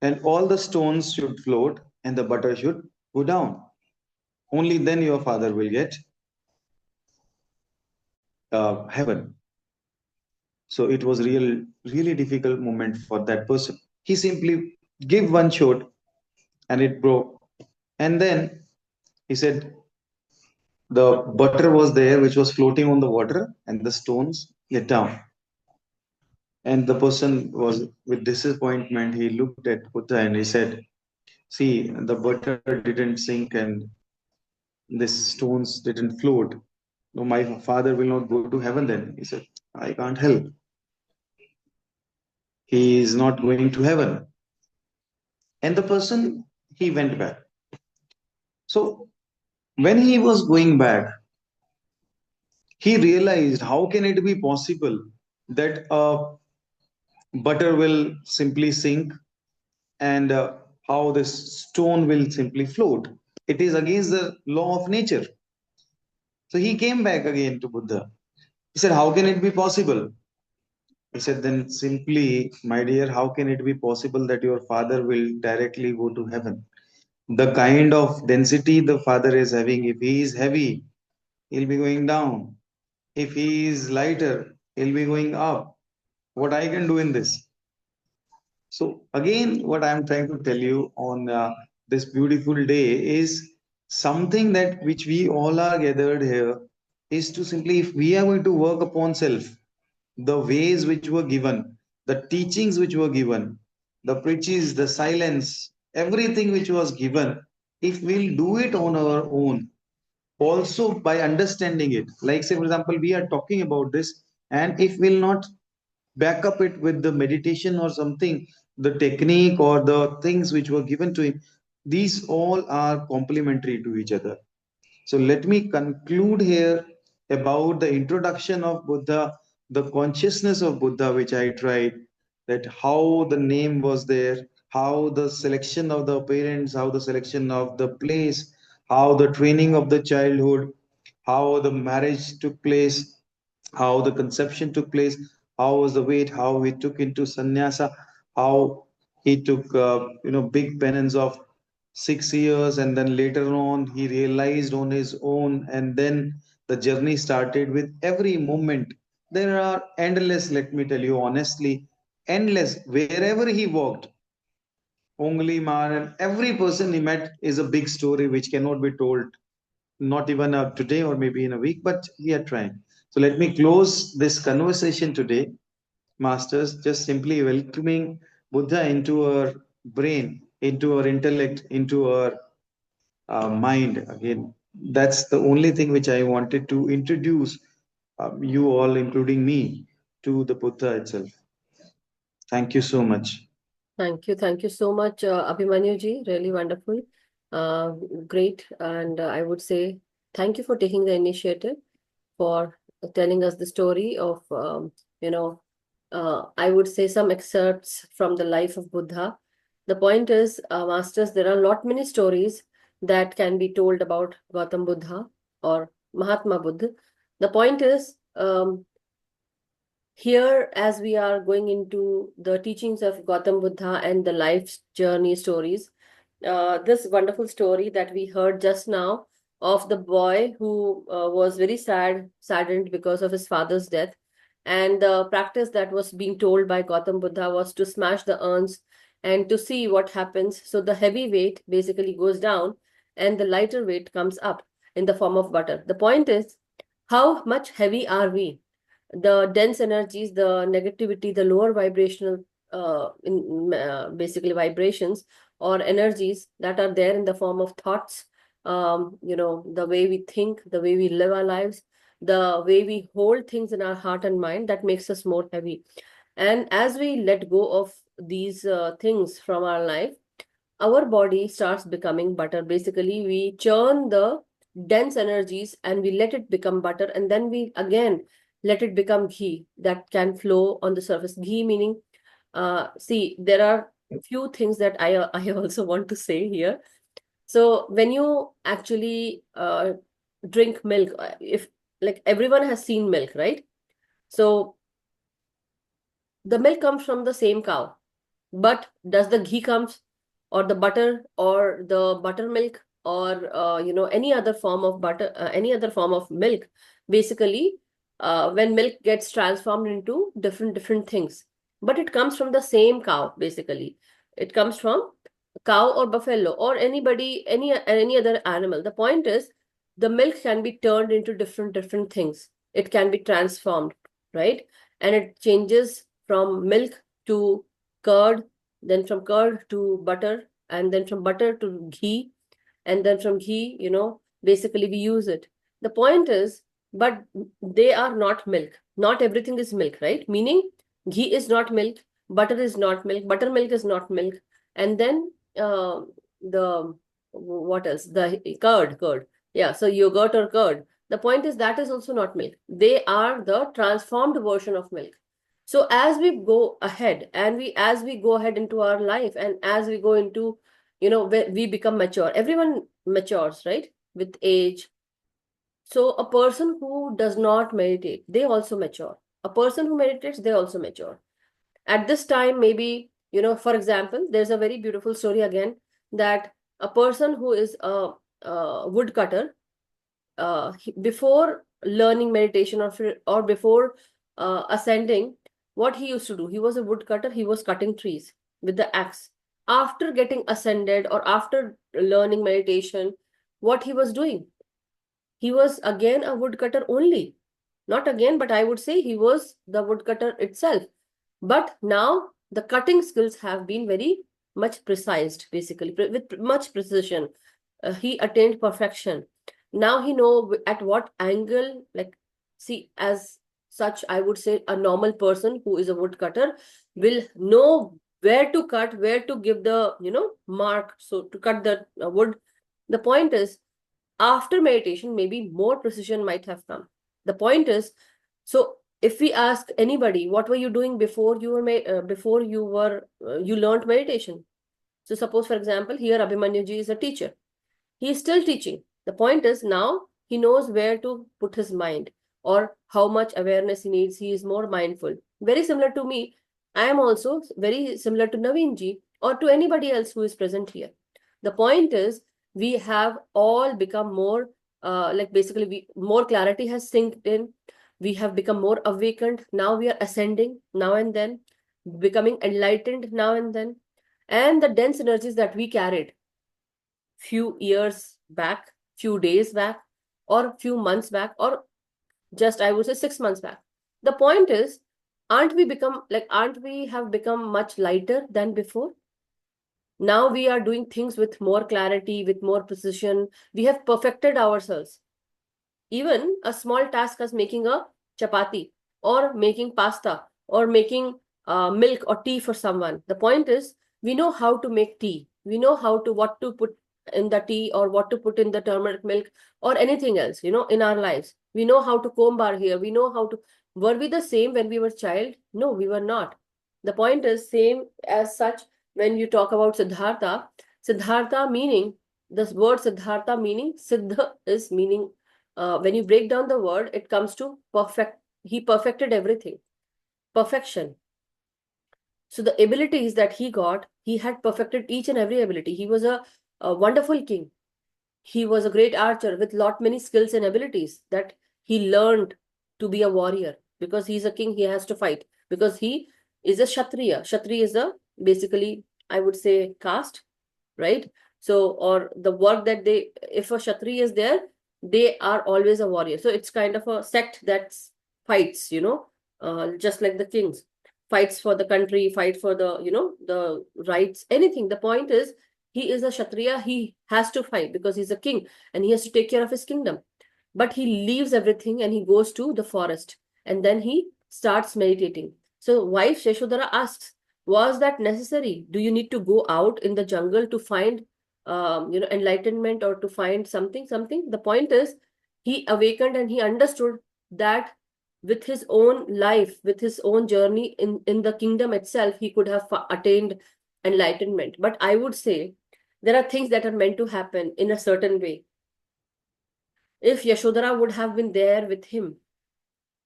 and all the stones should float and the butter should go down. Only then your father will get heaven. So it was really difficult moment for that person. He simply gave one shot and it broke. And then he said the butter was there, which was floating on the water, and the stones get down. And the person was with disappointment. He looked at Buddha and he said, see, the butter didn't sink and the stones didn't float. No, my father will not go to heaven then. He said, I can't help. He is not going to heaven. And the person, he went back. So when he was going back, he realized how can it be possible that butter will simply sink and how this stone will simply float. It is against the law of nature. So he came back again to Buddha. He said, how can it be possible? He said, then simply, my dear, how can it be possible that your father will directly go to heaven? The kind of density the father is having, if he is heavy, he'll be going down. If he is lighter, he'll be going up. What I can do in this? So again, what I'm trying to tell you on this beautiful day is something that which we all are gathered here is to simply, if we are going to work upon self, the ways which were given, the teachings which were given, the preaches, the silence, everything which was given, if we'll do it on our own, also by understanding it, like say for example, we are talking about this, and if we'll not back up it with the meditation or something, the technique or the things which were given to him, these all are complementary to each other. So let me conclude here about the introduction of Buddha, the consciousness of Buddha, which I tried, that how the name was there, how the selection of the parents, how the selection of the place, how the training of the childhood, how the marriage took place, how the conception took place, how was the weight, how he took into sannyasa, how he took big penance of 6 years, and then later on he realized on his own, and then the journey started with every moment. There are endless, let me tell you honestly, endless. Wherever he walked, only man and every person he met is a big story which cannot be told, not even today or maybe in a week, but we are trying. So let me close this conversation today, masters, just simply welcoming Buddha into our brain, into our intellect, into our mind again. That's the only thing which I wanted to introduce you all, including me, to the Buddha itself. Thank you so much. Thank you. Thank you so much, Abhimanyu ji. Really wonderful. Uh, Great. And I would say thank you for taking the initiative, for telling us the story of, I would say some excerpts from the life of Buddha. The point is, masters, there are a lot many stories that can be told about Gautam Buddha or Mahatma Buddha. The point is, here, as we are going into the teachings of Gautam Buddha and the life journey stories, this wonderful story that we heard just now of the boy who was very saddened because of his father's death. And the practice that was being told by Gautam Buddha was to smash the urns and to see what happens. So the heavy weight basically goes down and the lighter weight comes up in the form of butter. The point is, how much heavy are we? The dense energies, the negativity, the lower vibrational, basically vibrations or energies that are there in the form of thoughts, the way we think, the way we live our lives, the way we hold things in our heart and mind, that makes us more heavy. And as we let go of these things from our life, our body starts becoming butter. Basically, we churn the dense energies and we let it become butter, and then we again let it become ghee that can flow on the surface. Ghee meaning, see, there are few things that I also want to say here. So when you actually drink milk, if like everyone has seen milk, right? So the milk comes from the same cow, but does the ghee comes, or the butter, or the buttermilk, or any other form of butter, any other form of milk, basically, when milk gets transformed into different things, but it comes from the same cow. Basically, it comes from cow or buffalo or anybody, any other animal. The point is, the milk can be turned into different things. It can be transformed, right? And it changes from milk to curd, then from curd to butter, and then from butter to ghee, and then from ghee, basically we use it. The point is, but they are not milk. Not everything is milk, right? Meaning, ghee is not milk, butter is not milk, buttermilk is not milk, and then the what else? The curd. Yeah, so yogurt or curd. The point is that is also not milk. They are the transformed version of milk. So as we go ahead, and as we go ahead into our life, and as we go into, we become mature. Everyone matures, right? With age. So a person who does not meditate, they also mature. A person who meditates, they also mature. At this time, maybe, for example, there's a very beautiful story again, that a person who is a woodcutter, before learning meditation, or before ascending, what he used to do, he was a woodcutter, he was cutting trees with the axe. After getting ascended, or after learning meditation, what he was doing, he was again a woodcutter only. Not again, but I would say he was the woodcutter itself. But now the cutting skills have been very much precised, basically, with much precision. He attained perfection. Now he know at what angle, like, see, as such, I would say a normal person who is a woodcutter will know where to cut, where to give the, mark, so to cut the wood. The point is, after meditation, maybe more precision might have come. The point is, so if we ask anybody, what were you doing before you were you learned meditation? So suppose, for example, here Abhimanyu ji is a teacher. He is still teaching. The point is, now he knows where to put his mind, or how much awareness he needs. He is more mindful. Very similar to me. I am also very similar to Naveen ji, or to anybody else who is present here. The point is, we have all become more, basically, more clarity has sinked in. We have become more awakened. Now we are ascending now and then, becoming enlightened now and then. And the dense energies that we carried few years back, few days back, or few months back, or just, I would say, 6 months back. The point is, aren't we have become much lighter than before? Now we are doing things with more clarity, with more precision. We have perfected ourselves. Even a small task as making a chapati, or making pasta, or making milk or tea for someone. The point is, we know how to make tea. We know what to put in the tea, or what to put in the turmeric milk, or anything else, in our lives. We know how to comb our hair. We know how to. Were we the same when we were child? No, we were not. The point is same as such. When you talk about Siddhartha meaning, this word Siddhartha meaning, Siddha is meaning, when you break down the word, it comes to perfect. He perfected everything. Perfection. So the abilities that he got, he had perfected each and every ability. He was a wonderful king. He was a great archer with lot many skills and abilities that he learned to be a warrior. Because he's a king, he has to fight. Because he is a Kshatriya. Kshatriya is a, basically, I would say, caste, right? So, or the work that they, if a Kshatriya is there, they are always a warrior. So it's kind of a sect that fights, just like the kings, fights for the country, fight for the, the rights, anything. The point is, he is a Kshatriya, he has to fight because he's a king and he has to take care of his kingdom. But he leaves everything and he goes to the forest and then he starts meditating. So wife Yashodhara asks, was that necessary? Do you need to go out in the jungle to find enlightenment or to find something? The point is, he awakened and he understood that with his own life, with his own journey in the kingdom itself, he could have attained enlightenment. But I would say there are things that are meant to happen in a certain way. If Yashodhara would have been there with him,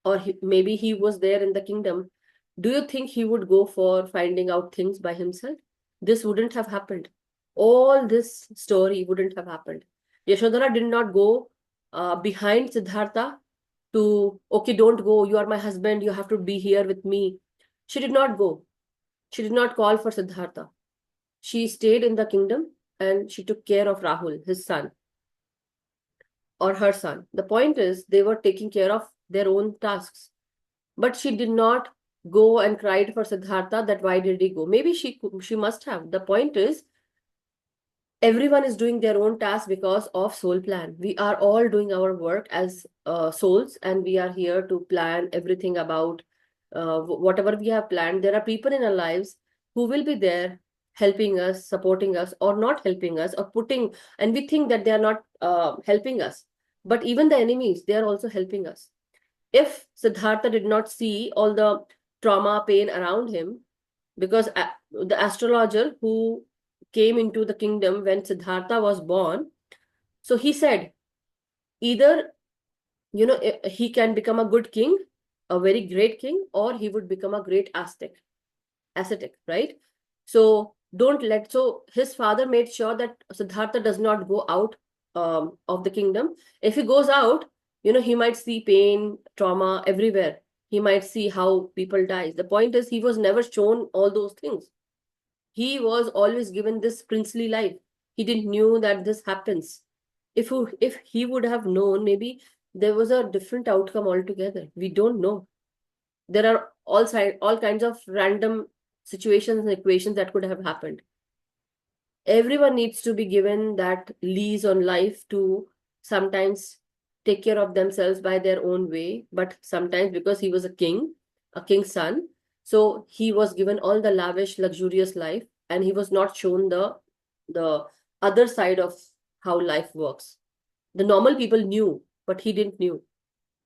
or maybe he was there in the kingdom, do you think he would go for finding out things by himself? This wouldn't have happened. All this story wouldn't have happened. Yashodhara did not go behind Siddhartha to, okay, don't go, you are my husband, you have to be here with me. She did not go. She did not call for Siddhartha. She stayed in the kingdom and she took care of Rahul, his son, or her son. The point is, they were taking care of their own tasks. But she did not go and cried for Siddhartha that why did he go? Maybe she must have. The point is, everyone is doing their own task because of soul plan. We are all doing our work as souls, and we are here to plan everything about whatever we have planned. There are people in our lives who will be there helping us, supporting us, or not helping us, or putting, and we think that they are not helping us. But even the enemies, they are also helping us. If Siddhartha did not see all the trauma, pain around him, because the astrologer who came into the kingdom when Siddhartha was born, so he said, either, he can become a good king, a very great king, or he would become a great ascetic, right? So don't let, so his father made sure that Siddhartha does not go out of the kingdom. If he goes out, he might see pain, trauma everywhere. He might see how people die. The point is, he was never shown all those things. He was always given this princely life. He didn't knew that this happens. If he would have known, maybe there was a different outcome altogether. We don't know. There are all kinds of random situations and equations that could have happened. Everyone needs to be given that lease on life to sometimes take care of themselves by their own way, but sometimes because he was a king's son, so he was given all the lavish, luxurious life, and he was not shown the other side of how life works. The normal people knew, but he didn't knew.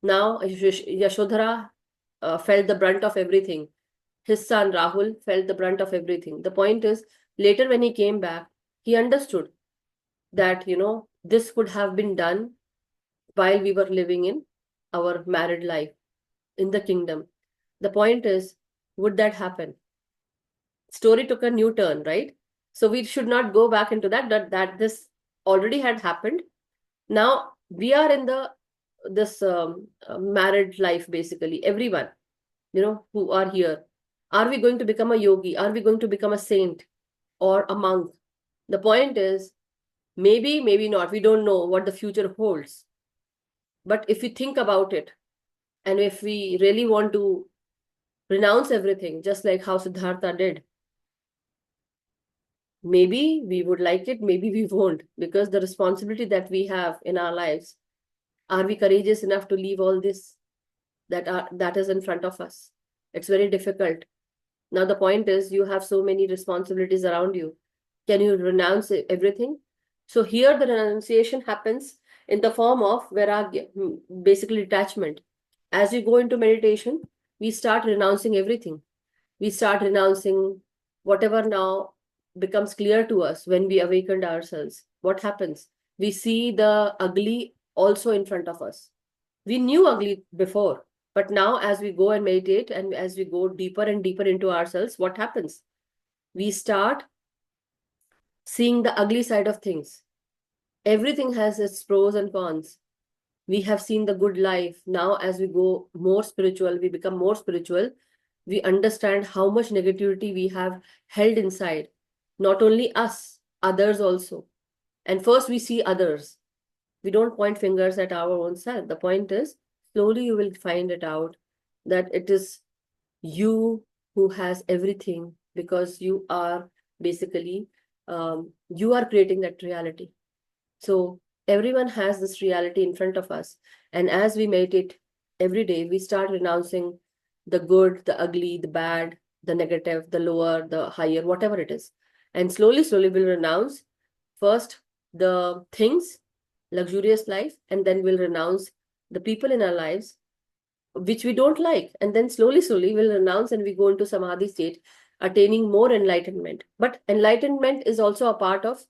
Now Yashodhara felt the brunt of everything. His son Rahul felt the brunt of everything. The point is, later when he came back, he understood that, this could have been done while we were living in our married life in the kingdom. The point is, would that happen? Story took a new turn, right? So we should not go back into that this already had happened. Now we are in this married life, basically. Everyone, who are here. Are we going to become a yogi? Are we going to become a saint or a monk? The point is, maybe not. We don't know what the future holds. But if we think about it, and if we really want to renounce everything, just like how Siddhartha did, maybe we would like it, maybe we won't, because the responsibility that we have in our lives, are we courageous enough to leave all this that is in front of us? It's very difficult. Now the point is, you have so many responsibilities around you. Can you renounce everything? So here the renunciation happens in the form of vairagya, basically detachment. As we go into meditation, we start renouncing everything. We start renouncing whatever now becomes clear to us when we awakened ourselves. What happens? We see the ugly also in front of us. We knew ugly before, but now as we go and meditate and as we go deeper and deeper into ourselves, what happens? We start seeing the ugly side of things. Everything has its pros and cons. We have seen the good life. Now, as we go more spiritual, we become more spiritual. We understand how much negativity we have held inside. not only us, others also. And first we see others. We don't point fingers at our own self. The point is, slowly you will find it out that it is you who has everything, because you are basically, you are creating that reality. So everyone has this reality in front of us. And as we meditate every day, we start renouncing the good, the ugly, the bad, the negative, the lower, the higher, whatever it is. And slowly, slowly we'll renounce first the things, luxurious life, and then we'll renounce the people in our lives which we don't like. And then slowly, slowly we'll renounce and we go into samadhi state, attaining more enlightenment. But enlightenment is also a part of,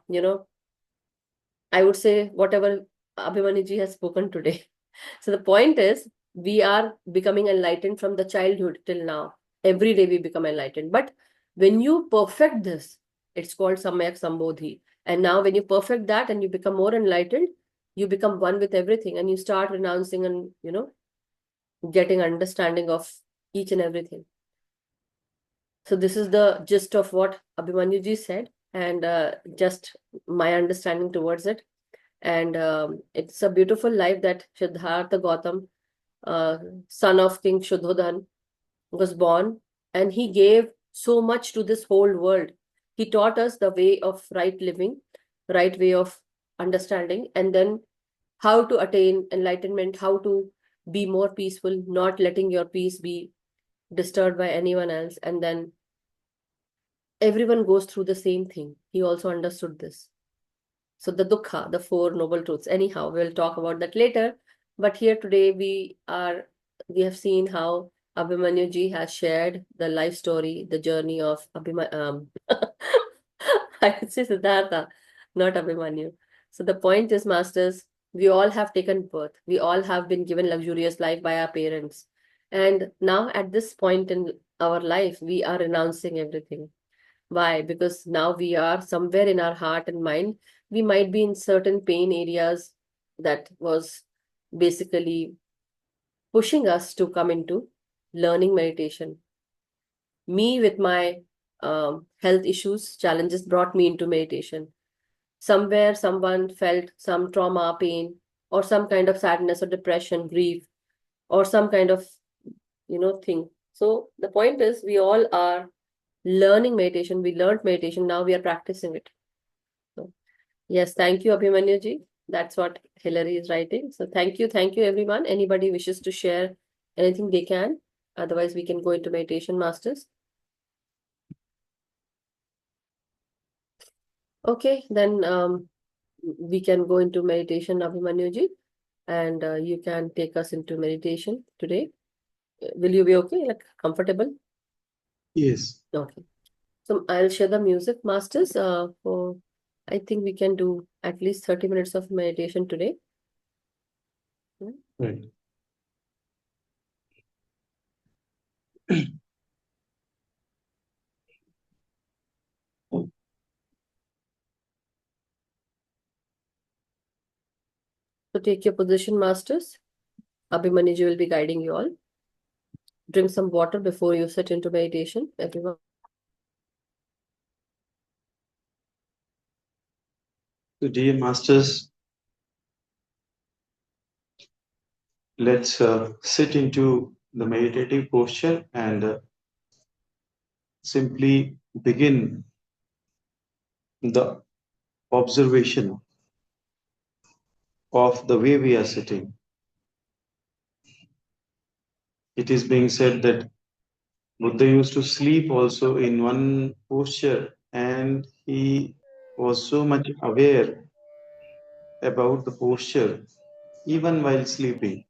you know, I would say whatever Abhimanyu has spoken today. So the point is, we are becoming enlightened from the childhood till now. Every day we become enlightened. But when you perfect this, it's called Samyak Sambodhi. And now when you perfect that and you become more enlightened, you become one with everything and you start renouncing and, getting understanding of each and everything. So this is the gist of what Abhimanyu said, and just my understanding towards it. And it's a beautiful life that Siddhartha Gautam, son of King Shuddhodhan, was born, and he gave so much to this whole world. He taught us the way of right living, right way of understanding, and then how to attain enlightenment, how to be more peaceful, not letting your peace be disturbed by anyone else. And then everyone goes through the same thing. He also understood this. So the dukkha, the four noble truths. Anyhow, we'll talk about that later. But here today we have seen how Abhimanyu has shared the life story, the journey of I would say Siddhartha, not Abhimanyu. So the point is, masters, we all have taken birth. We all have been given luxurious life by our parents. And now at this point in our life, we are renouncing everything. Why? Because now we are somewhere in our heart and mind, we might be in certain pain areas that was basically pushing us to come into learning meditation. Me with my health issues, challenges brought me into meditation. Somewhere someone felt some trauma, pain, or some kind of sadness or depression, grief, or some kind of, thing. So the point is, we all are learning meditation. We learned meditation. Now we are practicing it. So, yes, thank you, Abhimanyu. That's what Hillary is writing. So thank you, everyone. Anybody wishes to share anything they can. Otherwise, we can go into meditation, masters. Okay, then we can go into meditation, Abhimanyu, and you can take us into meditation today. Will you be okay? Like comfortable? Yes. Okay. So I'll share the music, masters. For I think we can do at least 30 minutes of meditation today. Right. So take your position, masters. Abhimanyu will be guiding you all. Drink some water before you sit into meditation, everyone. So, dear masters, let's sit into the meditative posture and simply begin the observation of the way we are sitting. It is being said that Buddha used to sleep also in one posture, and he was so much aware about the posture even while sleeping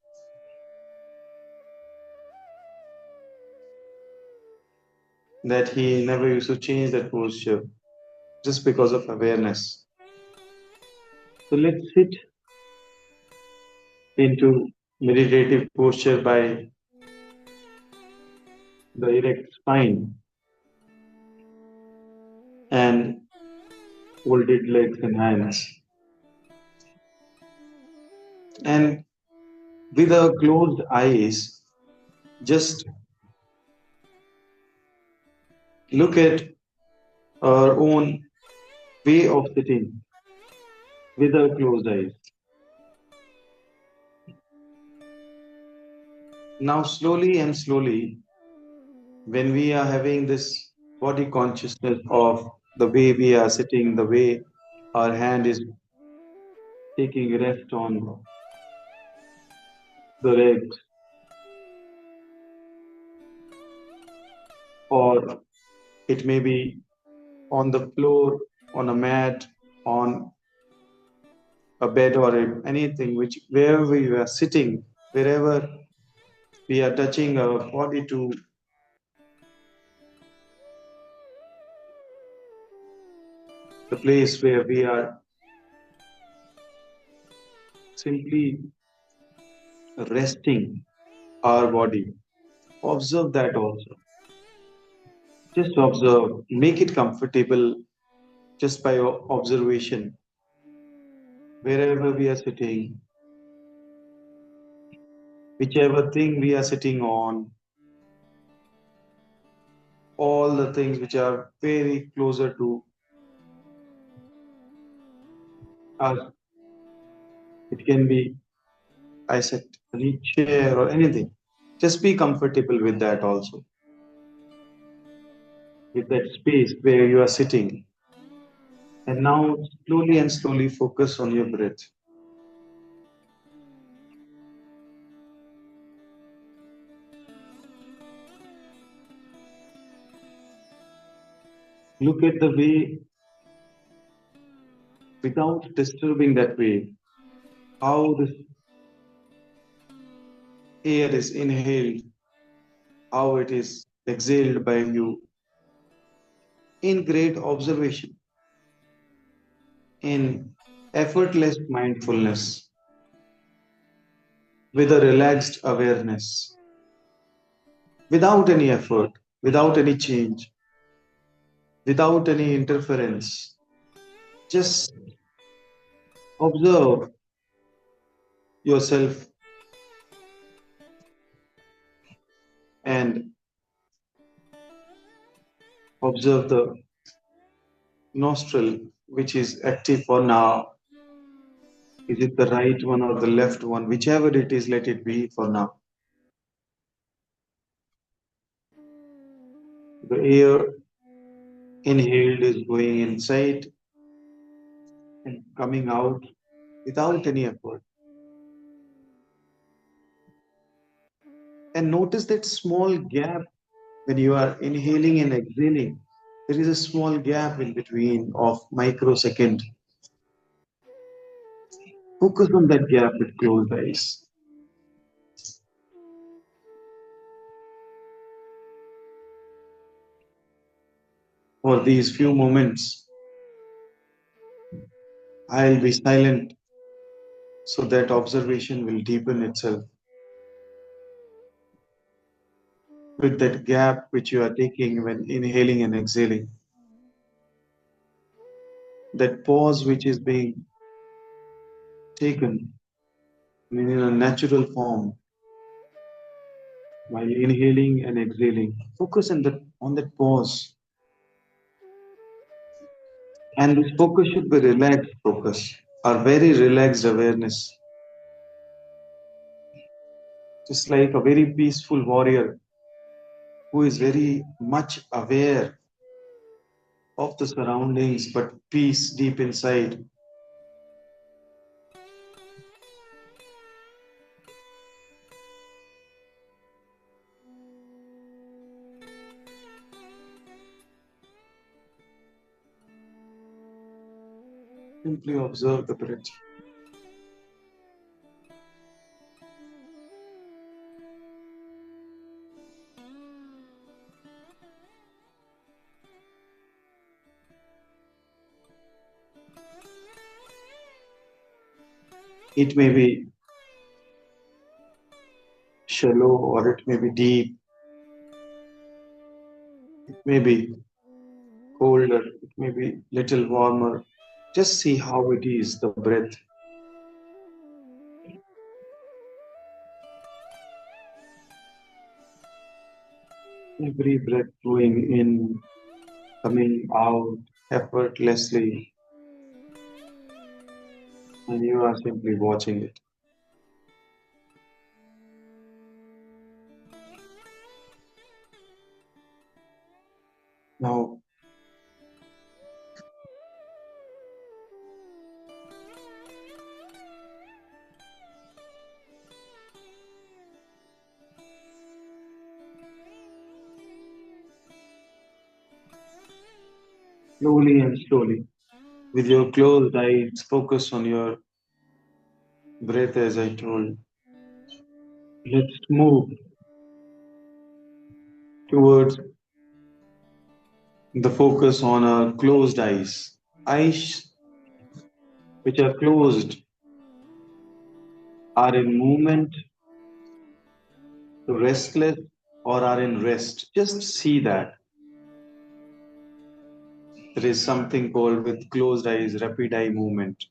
that he never used to change that posture just because of awareness. So let's sit into meditative posture by the erect spine and folded legs and hands. And with our closed eyes, just look at our own way of sitting with our closed eyes. Now, slowly and slowly, when we are having this body consciousness of the way we are sitting, the way our hand is taking rest on the legs, or it may be on the floor, on a mat, on a bed, or anything which wherever we are sitting, wherever we are touching our body to the place where we are simply resting our body. Observe that also. Just observe, make it comfortable just by observation. Wherever we are sitting, whichever thing we are sitting on, all the things which are very closer to us. It can be, I said, any chair or anything. Just be comfortable with that also, with that space where you are sitting. And now slowly and slowly focus on your breath. Look at the way without disturbing that way, how this air is inhaled, how it is exhaled by you in great observation, in effortless mindfulness, with a relaxed awareness, without any effort, without any change, without any interference. Just observe yourself and observe the nostril which is active for now. Is it the right one or the left one? Whichever it is, let it be for now. The air inhaled is going inside and coming out without any effort. And notice that small gap when you are inhaling and exhaling. There is a small gap in between of microsecond. Focus on that gap with closed eyes. For these few moments, I'll be silent so that observation will deepen itself with that gap which you are taking when inhaling and exhaling. That pause which is being taken in a natural form while inhaling and exhaling. Focus on that pause. And this focus should be relaxed focus, or very relaxed awareness. Just like a very peaceful warrior who is very much aware of the surroundings but peace deep inside. Simply observe the breath. It may be shallow or it may be deep. It may be colder. It may be little warmer. Just see how it is, the breath. Every breath flowing in coming out effortlessly, and you are simply watching it. Now, slowly and slowly, with your closed eyes, focus on your breath as I told. Let's move towards the focus on our closed eyes. Eyes which are closed are in movement, restless, or are in rest. Just see that. There is something called with closed eyes, rapid eye movement.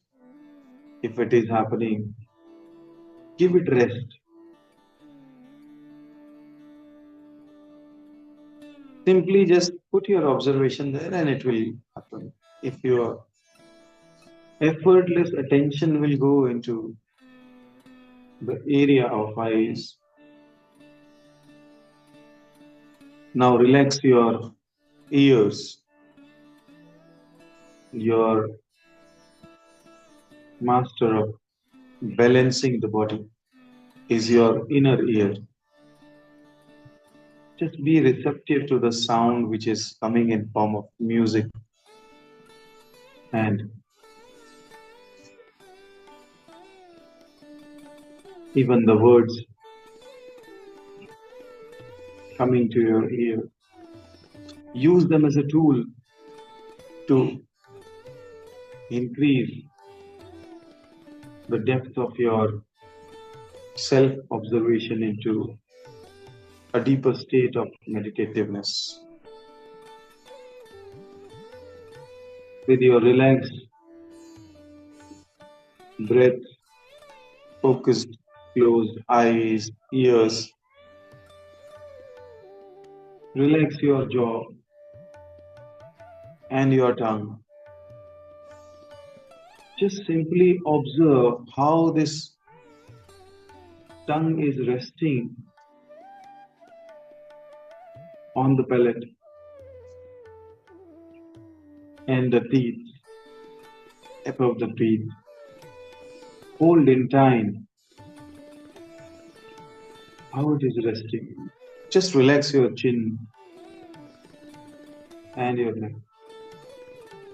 If it is happening, give it rest. Simply just put your observation there and it will happen. If your effortless attention will go into the area of eyes, now relax your ears. Your master of balancing the body is your inner ear. Just be receptive to the sound which is coming in form of music and even the words coming to your ear. Use them as a tool to increase the depth of your self observation into a deeper state of meditativeness. With your relaxed breath, focused, closed eyes, ears, relax your jaw and your tongue. Just simply observe how this tongue is resting on the palate and the teeth above the teeth. Hold in time how it is resting. Just relax your chin and your neck.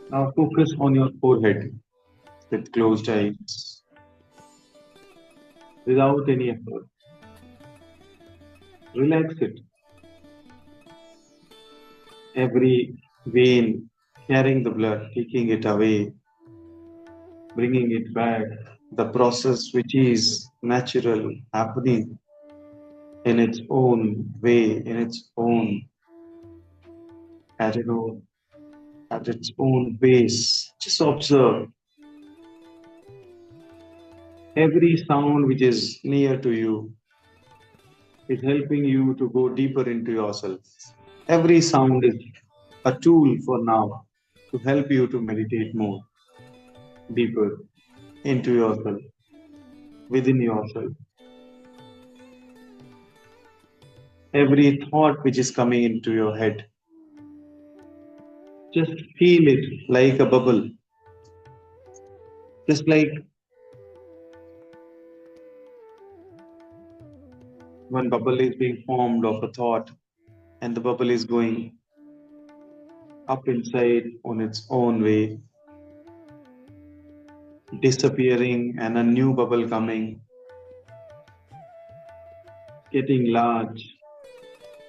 Now focus on your forehead with closed eyes without any effort. Relax it. Every vein carrying the blood, taking it away, bringing it back. The process which is natural, happening in its own way, in its own, at, you know, at its own pace. Just observe every sound which is near to you is helping you to go deeper into yourself. Every sound is a tool for now to help you to meditate more deeper into yourself, within yourself. Every thought which is coming into your head, just feel it like a bubble, just like one bubble is being formed of a thought and the bubble is going up inside on its own way, disappearing and a new bubble coming, getting large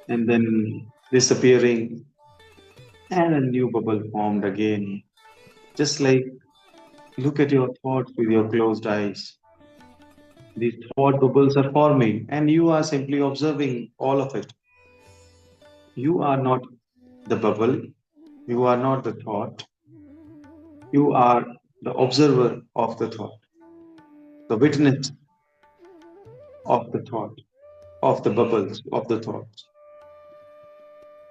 and then disappearing and a new bubble formed again. Just like look at your thoughts with your closed eyes. These thought bubbles are forming and you are simply observing all of it. You are not the bubble, you are not the thought, you are the observer of the thought, the witness of the thought, of the bubbles, of the thoughts.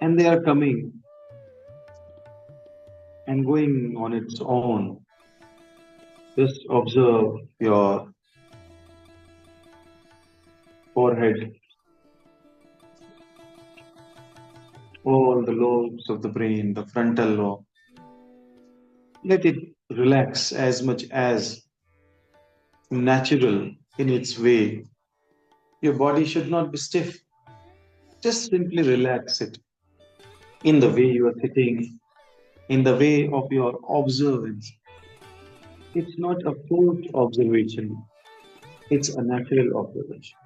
And they are coming and going on its own. Just observe your forehead, all the lobes of the brain, the frontal lobe. Let it relax as much as natural in its way. Your body should not be stiff. Just simply relax it in the way you are sitting, in the way of your observance. It's not a forced observation, it's a natural observation.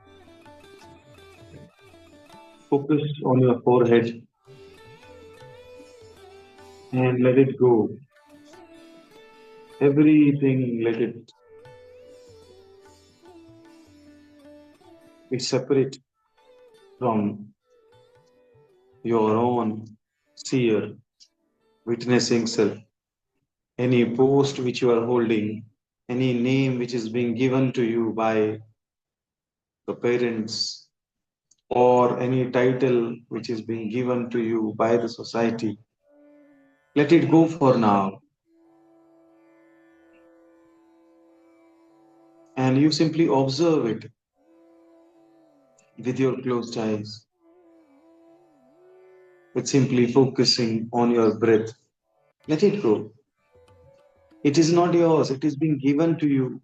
Focus on your forehead and let it go. Everything, let it be separate from your own seer, witnessing self. Any post which you are holding, any name which is being given to you by the parents, or any title which is being given to you by the society, let it go for now. And you simply observe it with your closed eyes, with simply focusing on your breath. Let it go. It is not yours, it is being given to you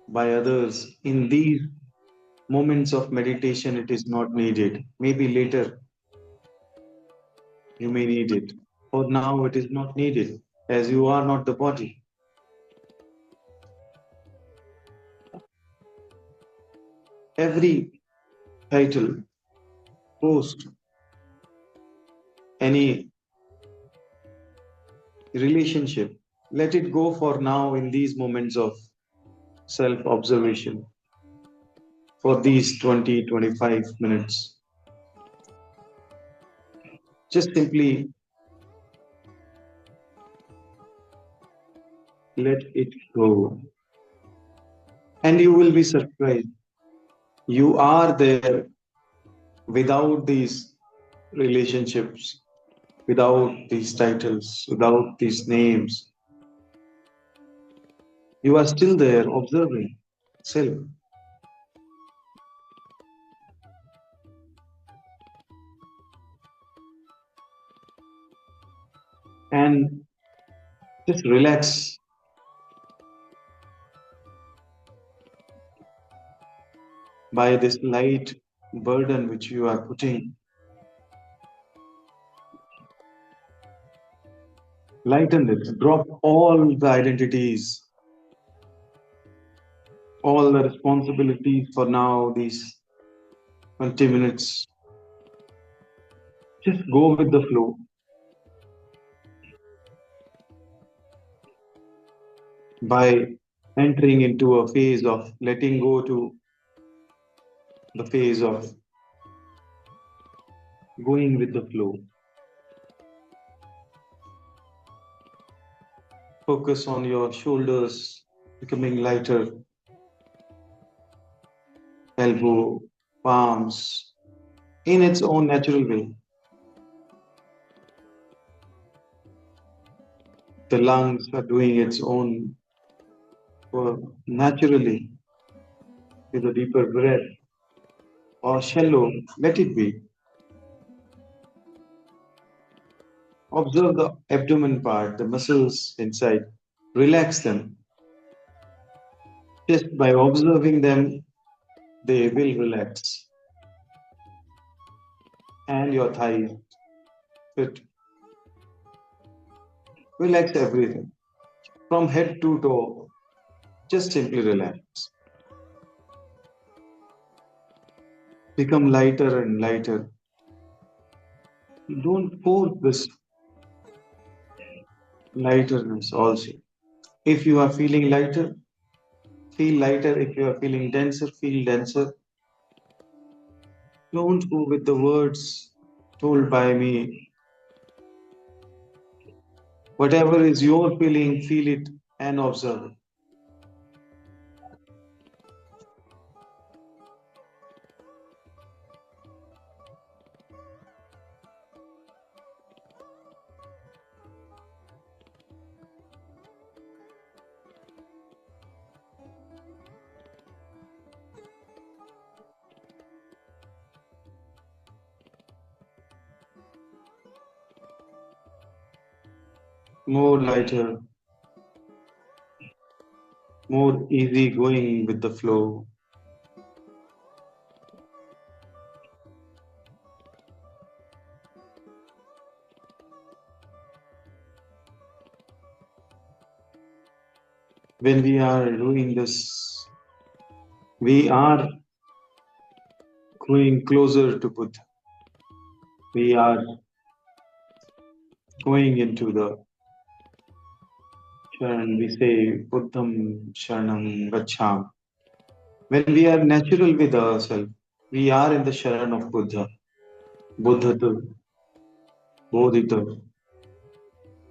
by others. In these moments of meditation, it is not needed. Maybe later you may need it. For now, it is not needed, as you are not the body. Every title, post, any relationship, let it go for now in these moments of self observation for these 20-25 minutes. Just simply let it go. And you will be surprised. You are there without these relationships, without these titles, without these names. You are still there observing self. And just relax by this light burden which you are putting. Lighten it, drop all the identities, all the responsibilities for now, these 20 minutes. Just go with the flow by entering into a phase of letting go to the phase of going with the flow. Focus on your shoulders becoming lighter, elbow, palms, in its own natural way. The lungs are doing its own work naturally with a deeper breath or shallow, let it be. Observe the abdomen part, the muscles inside. Relax them. Just by observing them, they will relax. And your thighs, fit. Relax everything. From head to toe, just simply relax. Become lighter and lighter. Don't force this lighterness also. If you are feeling lighter, feel lighter. If you are feeling denser, feel denser. Don't go with the words told by me. Whatever is your feeling, feel it and observe it. more lighter, more easy going with the flow. When we are doing this, we are going closer to Buddha. We are going into the Sharan. We say Buddham Sharanam Gaccham. When we are natural with ourselves, we are in the Sharan of Buddha. Buddhata, Bodhita,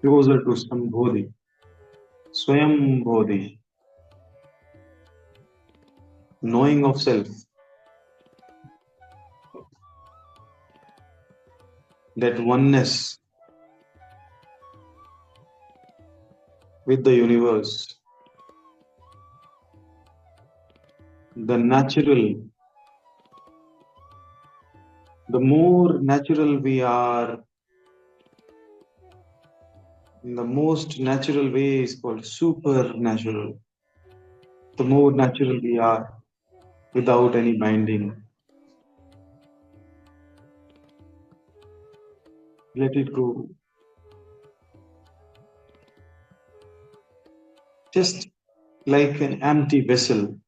closer to Sambodhi, Swayam Bodhi, knowing of self, that oneness with the universe, the natural, the more natural we are, in the most natural way is called supernatural. The more natural we are without any binding. Let it go. Just like an empty vessel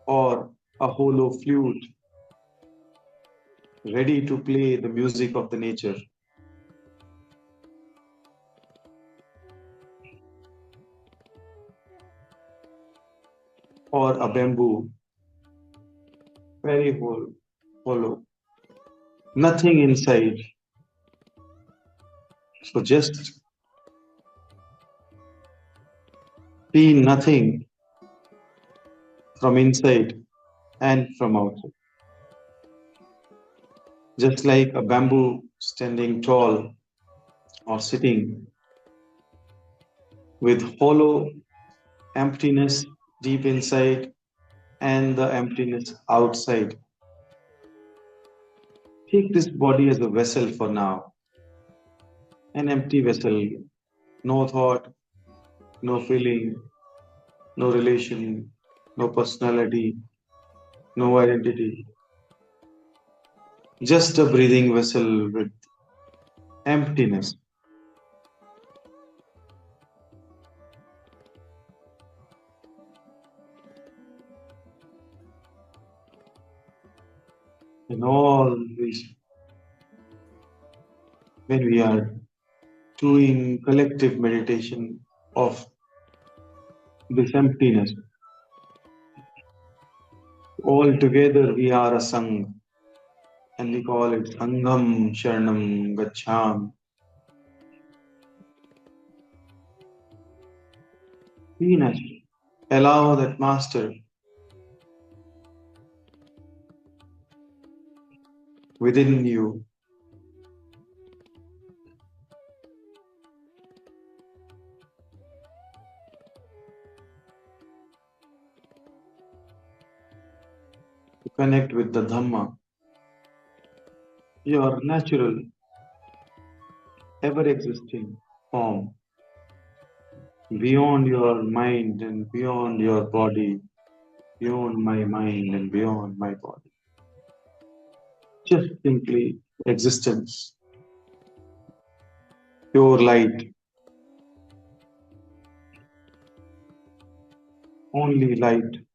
or a hollow flute ready to play the music of the nature. Or a bamboo, very hollow, nothing inside. So just be nothing from inside and from outside. Just like a bamboo standing tall or sitting with hollow emptiness deep inside and the emptiness outside. Take this body as a vessel for now, an empty vessel, no thought, no feeling, no relation, no personality, no identity. Just a breathing vessel with emptiness. And always, when we are doing collective meditation of this emptiness, all together we are a Sangha, and we call it Sangham Sharanam Gaccham. Be natural. Allow that master within you to connect with the Dhamma, your natural, ever existing form, beyond your mind and beyond your body, beyond my mind and beyond my body. Just simply existence, pure light, only light,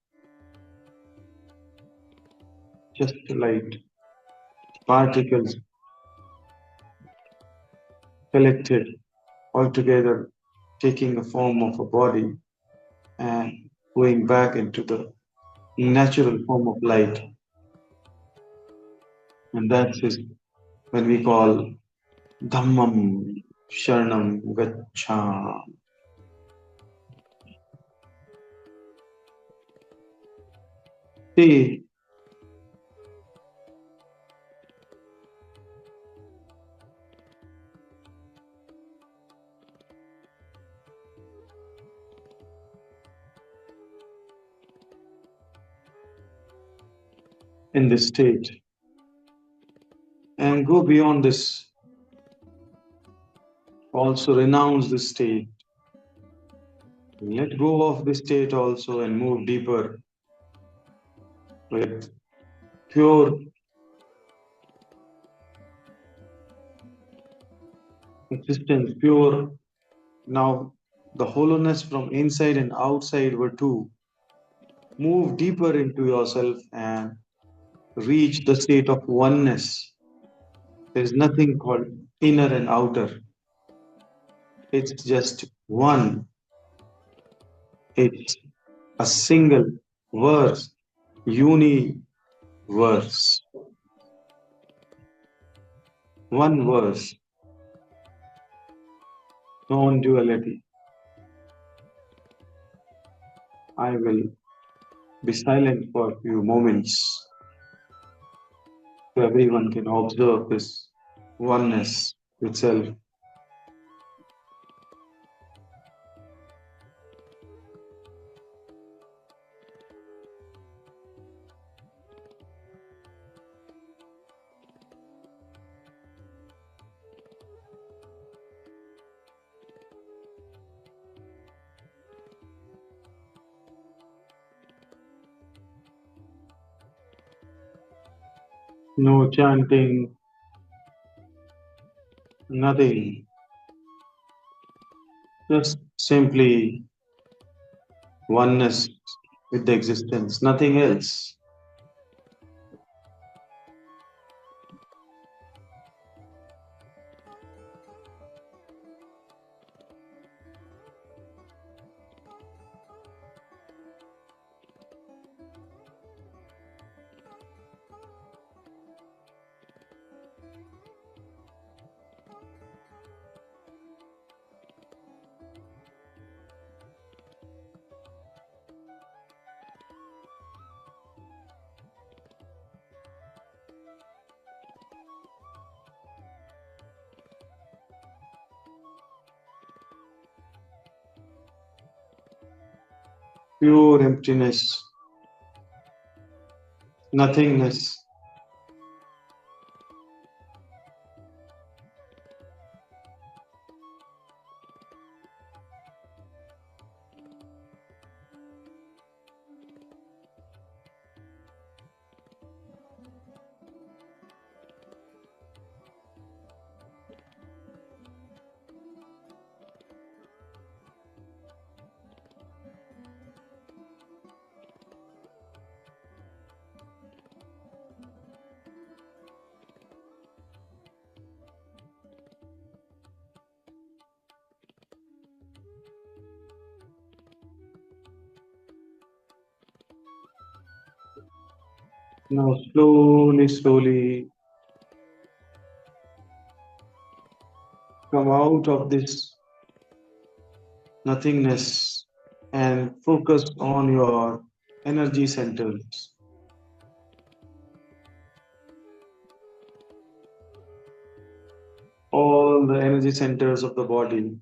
just light, particles collected all together, taking the form of a body and going back into the natural form of light. And that's is when we call Dhammam Sharanam Gaccham. See, in this state and go beyond this Also renounce this state. Let go of this state also and move deeper with pure existence, pure. Now, the hollowness from inside and outside were two. Move deeper into yourself and reach the state of oneness. There is nothing called inner and outer. It's just one. It's a single verse, universe, one verse, non-duality. I will be silent for a few moments so everyone can observe this oneness itself. No chanting, nothing. Just simply oneness with the existence, nothing else. Pure emptiness, nothingness. Now slowly, slowly come out of this nothingness and focus on your energy centers. All the energy centers of the body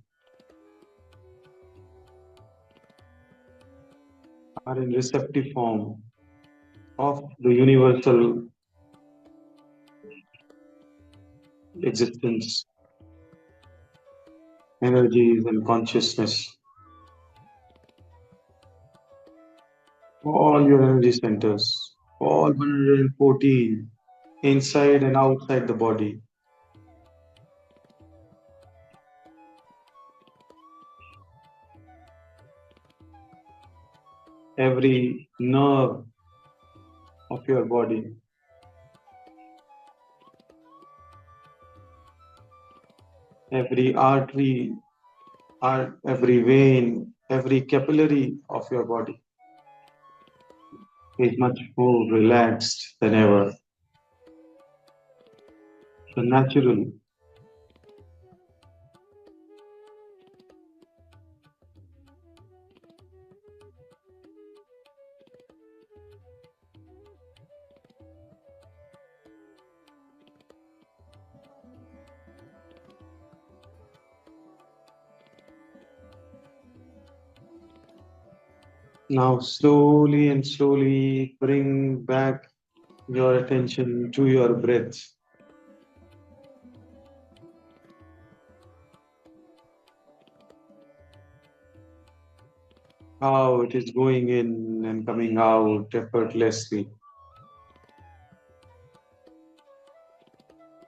are in receptive form of the universal existence, energies, and consciousness. All your energy centers, all 114, inside and outside the body. Every nerve of your body, every artery, every vein, every capillary of your body is much more relaxed than ever. The natural. Now, slowly and slowly bring back your attention to your breath. how it is going in and coming out effortlessly.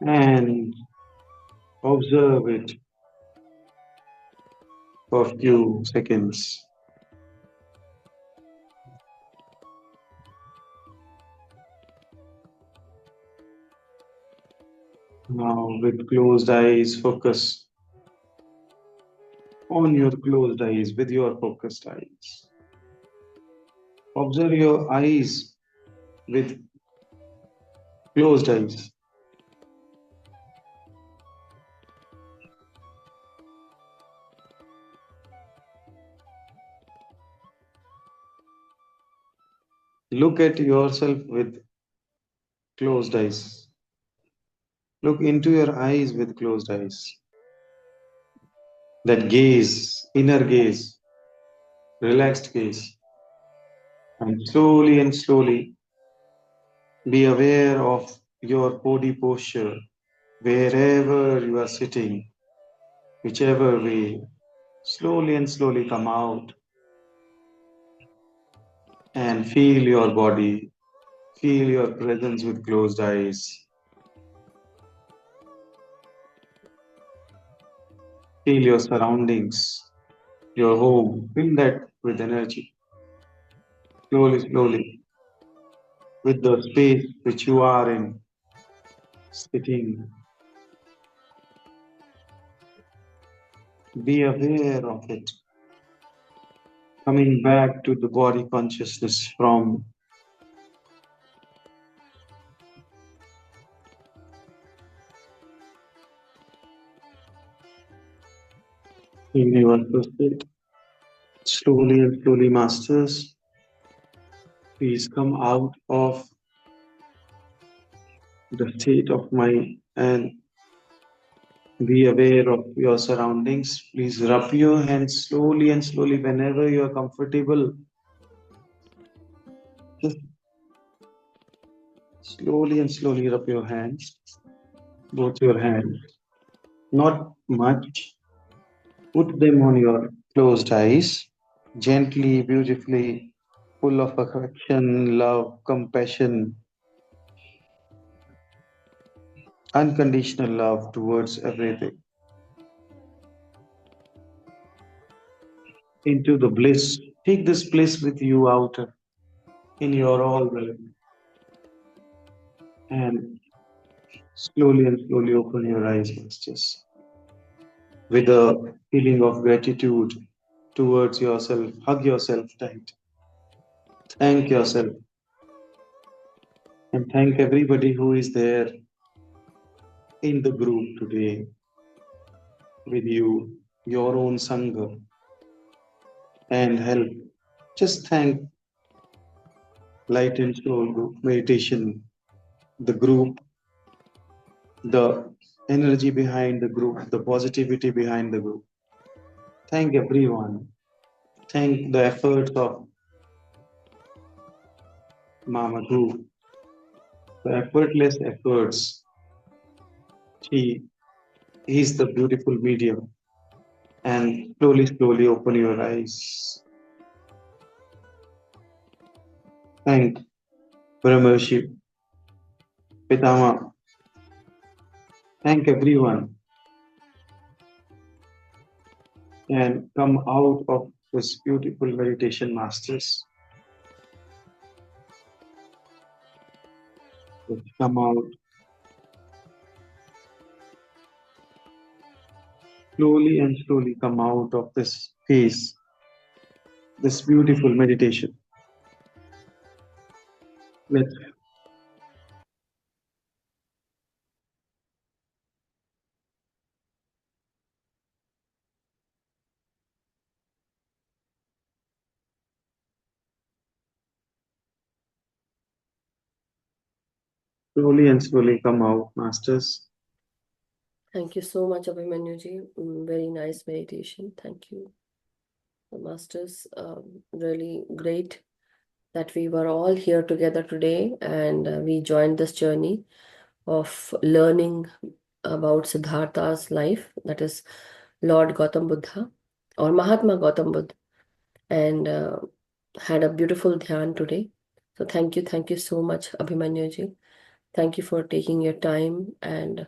And observe it for a few seconds. Now, with closed eyes, focus on your closed eyes with your focused eyes. Observe your eyes with closed eyes. Look at yourself with closed eyes. Look into your eyes with closed eyes. That gaze, inner gaze, relaxed gaze. And slowly be aware of your body posture, wherever you are sitting, whichever way. Slowly and slowly come out and feel your body, feel your presence with closed eyes. Feel your surroundings, your home. Fill that with energy. Slowly, with the space which you are in, sitting. Be aware of it. Coming back to the body consciousness from universal state. Slowly and slowly, masters, please come out of the state of mind and be aware of your surroundings. Please rub your hands slowly and slowly whenever you are comfortable. Just slowly and slowly rub your hands, both your hands. Not much. Put them on your closed eyes, gently, beautifully, full of affection, love, compassion, unconditional love towards everything. Into the bliss. Take this bliss with you out in your all realm and slowly open your eyes, masters, with a feeling of gratitude towards yourself. Hug yourself tight. Thank yourself and thank everybody who is there in the group today with you, your own Sangha and help. Just thank Light and Soul Group Meditation, the group, the energy behind the group, the positivity behind the group. Thank everyone. Thank the efforts of Mama Group, the effortless efforts. She is the beautiful medium. And slowly open your eyes. Thank Brahmarshi, Pitama. Thank everyone. And come out of this beautiful meditation, masters. Just come out. Slowly and slowly come out of this phase, this beautiful meditation. Let's slowly come out, masters. Thank you so much, Abhimanyuji. Very nice meditation. Thank you, the masters. Really great that we were all here together today and we joined this journey of learning about Siddhartha's life, that is Lord Gautam Buddha or Mahatma Gautam Buddha. and had a beautiful dhyan today. So thank you so much, Abhimanyu ji. Thank you for taking your time and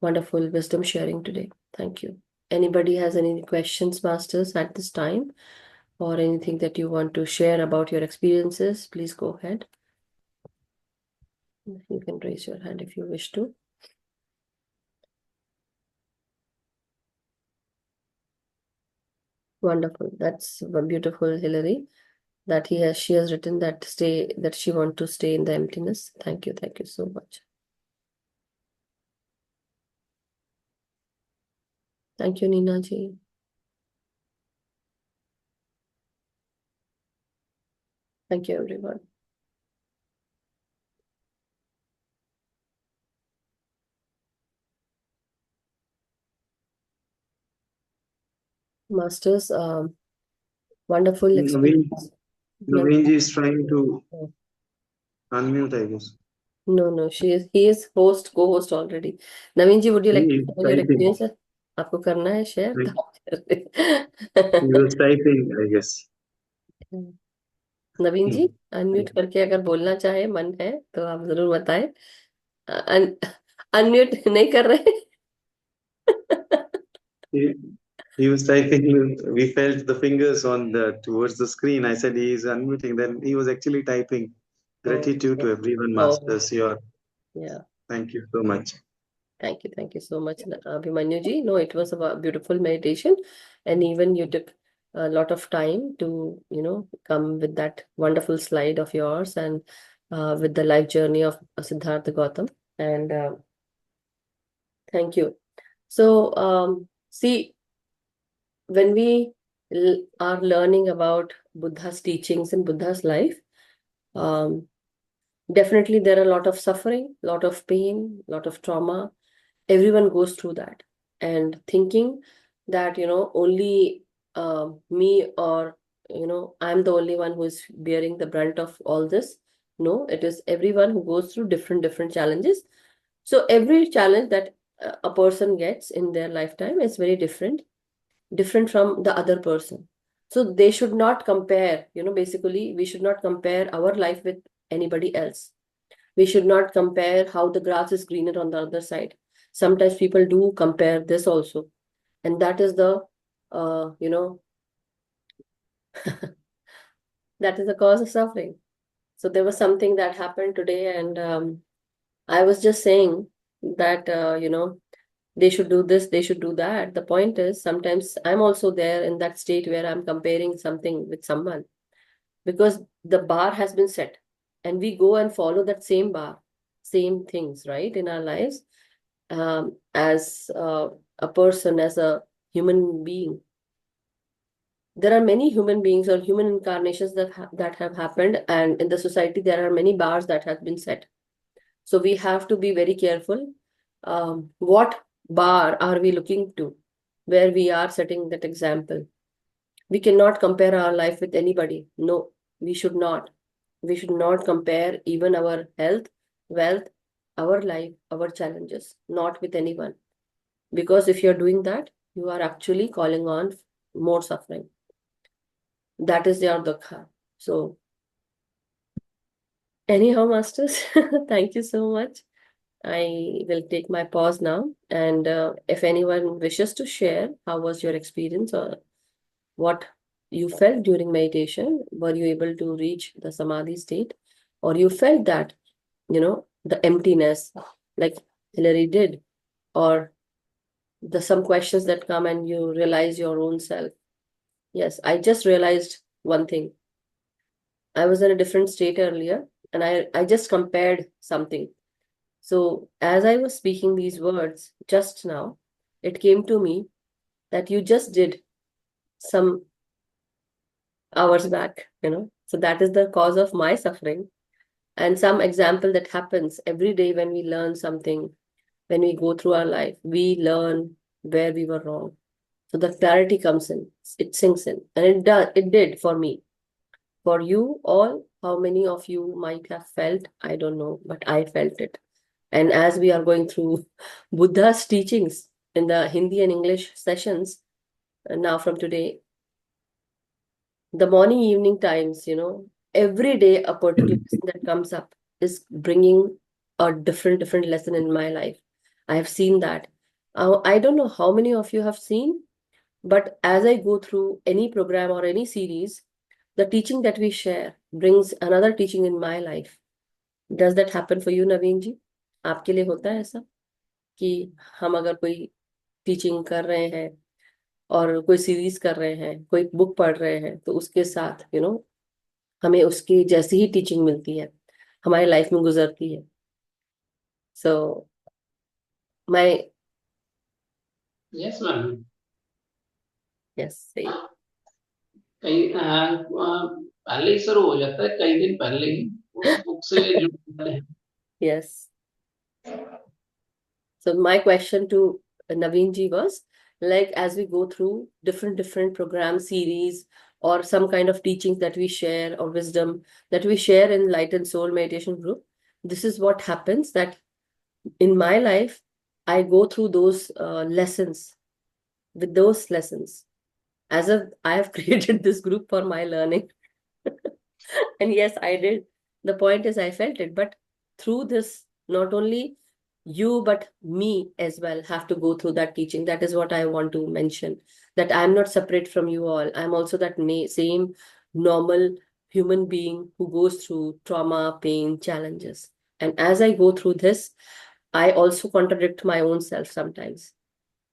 wonderful wisdom sharing today. Thank you. Anybody has any questions, masters, at this time, or anything that you want to share about your experiences? Please go ahead. You can raise your hand if you wish to. Wonderful. That's beautiful, Hillary. That she has written that she want to stay in the emptiness. Thank you so much. Thank you, Nina ji. Thank you, everyone. Masters, wonderful Naveen, experience. Naveen ji is trying to unmute, I guess. No, he is co-host already. Naveen ji, would you like to He is share your typing. experience? आपको करना है share? He तो आप कर he was typing, I guess. रहे। नवीन जी, unmute करके अगर बोलना चाहे मन है तो आप जरूर बताएं। अनम्यूट नहीं कर रहे। He, he was typing. We felt the fingers on the towards the screen. I said he is unmuting. Then he was actually typing. Oh, Gratitude yeah. to everyone, Oh, masters. Your yeah. thank you so much. Thank you so much, Abhimanyu ji. No, it was a beautiful meditation, and even you took a lot of time to, come with that wonderful slide of yours and with the life journey of Siddhartha Gautam. And thank you. So, see, when we are learning about Buddha's teachings and Buddha's life, um, definitely there are a lot of suffering, lot of pain, lot of trauma. Everyone goes through that, and thinking that only me, or I'm the only one who is bearing the brunt of all this. No, it is everyone who goes through different challenges. So every challenge that a person gets in their lifetime is very different from the other person. So they should not compare, basically we should not compare our life with anybody else. We should not compare how the grass is greener on the other side. Sometimes people do compare this also, and that is the uh, you know that is the cause of suffering. So there was something that happened today, and I was just saying that they should do this, they should do that. The point is, sometimes I'm also there in that state where I'm comparing something with someone, because the bar has been set, and we go and follow that same bar, same things, right, in our lives, as a person, as a human being. There are many human beings or human incarnations that have happened, and in the society there are many bars that have been set. So we have to be very careful. What bar are we looking to, where we are setting that example? We cannot compare our life with anybody. No, we should not. We should not compare even our health, wealth, our life, our challenges, not with anyone. Because if you're doing that, you are actually calling on more suffering. That is your dukha. So, anyhow, masters, thank you so much. I will take my pause now. And if anyone wishes to share, how was your experience or what you felt during meditation? Were you able to reach the samadhi state? Or you felt that, the emptiness, like Hillary did? Or the some questions that come and you realize your own self? Yes, I just realized one thing. I was in a different state earlier, and I just compared something. So as I was speaking these words just now, it came to me that you just did some hours back, So that is the cause of my suffering. And some example that happens every day when we learn something, when we go through our life, we learn where we were wrong. So the clarity comes in, it sinks in. And it did for me. For you all, how many of you might have felt, I don't know, but I felt it. And as we are going through Buddha's teachings in the Hindi and English sessions, now from today, The morning, evening times, every day a particular lesson that comes up is bringing a different lesson in my life. I have seen that. I don't know how many of you have seen, but as I go through any program or any series, the teaching that we share brings another teaching in my life. Does that happen for you, Naveen ji? आपके लिए होता है ऐसा कि हम अगर कोई teaching कर रहे हैं और कोई सीरीज कर रहे हैं, कोई बुक पढ़ रहे हैं, तो उसके साथ हमें उसकी जैसी ही टीचिंग मिलती है, हमारी लाइफ में गुजरती है. So my yes ma'am. Yes सही. पहले ही शुरू हो जाता है, कई दिन पहले ही उस बुक से जुड़ जाते हैं. Yes. So my question to Naveen ji was, like, as we go through different program series or some kind of teachings that we share or wisdom that we share in Light and Soul meditation group, this is what happens that in my life, I go through those lessons. With those lessons, as if I have created this group for my learning. And yes, I did. The point is, I felt it. But through this, not only you, but me as well have to go through that teaching. That is what I want to mention. That I'm not separate from you all. I'm also that same normal human being who goes through trauma, pain, challenges. And as I go through this, I also contradict my own self sometimes.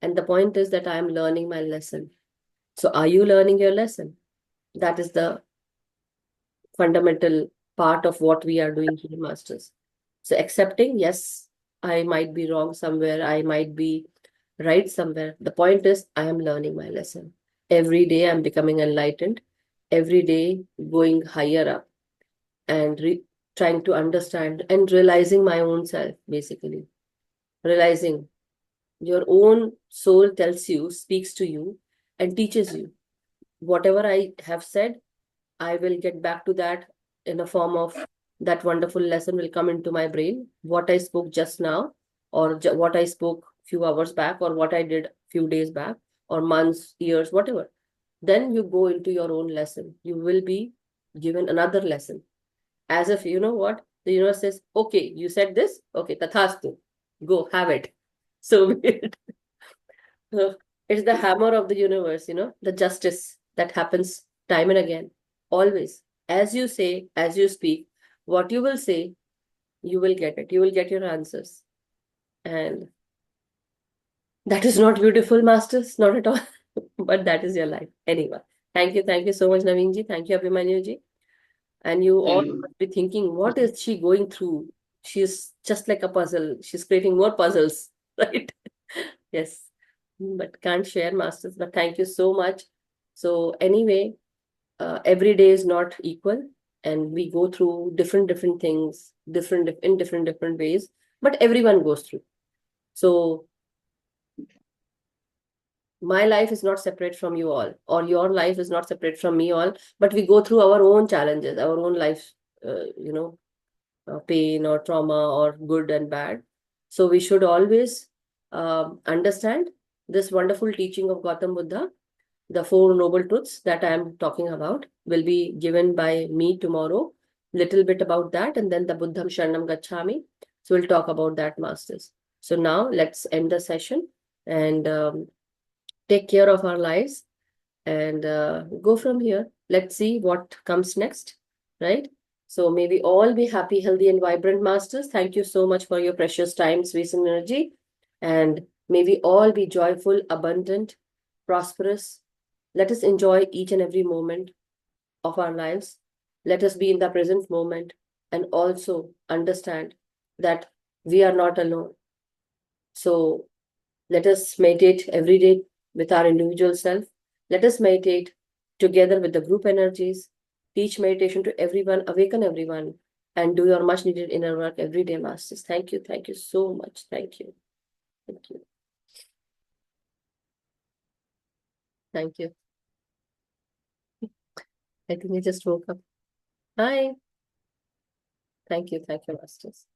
And the point is that I'm learning my lesson. So, are you learning your lesson? That is the fundamental part of what we are doing here, masters. So accepting, yes, I might be wrong somewhere, I might be right somewhere. The point is, I am learning my lesson. Every day I'm becoming enlightened, every day going higher up and trying to understand and realizing my own self, basically. Realizing your own soul tells you, speaks to you, and teaches you. Whatever I have said, I will get back to that in a form of that wonderful lesson will come into my brain. What I spoke just now, or what I spoke few hours back, or what I did few days back, or months, years, whatever. Then you go into your own lesson. You will be given another lesson. As if, you know what? The universe says, okay, you said this. Okay, tathastu. Go, have it. So weird. So it's the hammer of the universe, the justice that happens time and again, always. As you say, as you speak, what you will say, you will get it. You will get your answers. And that is not beautiful, masters, not at all. But that is your life. Anyway, thank you so much, Naveen ji. Thank you, Abhimanyu ji. And you all Thank you. must be thinking, what is she going through? She's just like a puzzle. She's creating more puzzles, right? Yes, but can't share, masters. But thank you so much. So anyway, every day is not equal, and we go through different things, different ways. But everyone goes through. So my life is not separate from you all, or your life is not separate from me all. But we go through our own challenges, our own life, pain or trauma or good and bad. So we should always understand this wonderful teaching of Gautam Buddha. The Four Noble Truths that I am talking about will be given by me tomorrow. Little bit about that, and then the Buddham Sharanam Gacchami. So we'll talk about that, masters. So now let's end the session and take care of our lives and go from here. Let's see what comes next, right? So may we all be happy, healthy, and vibrant, masters. Thank you so much for your precious time, space, and energy. And may we all be joyful, abundant, prosperous. Let us enjoy each and every moment of our lives. Let us be in the present moment and also understand that we are not alone. So let us meditate every day with our individual self. Let us meditate together with the group energies. Teach meditation to everyone, awaken everyone, and do your much needed inner work every day, masters. Thank you. Thank you so much. Thank you. Thank you. Thank you. I think I just woke up. Hi. Thank you. Thank you, masters.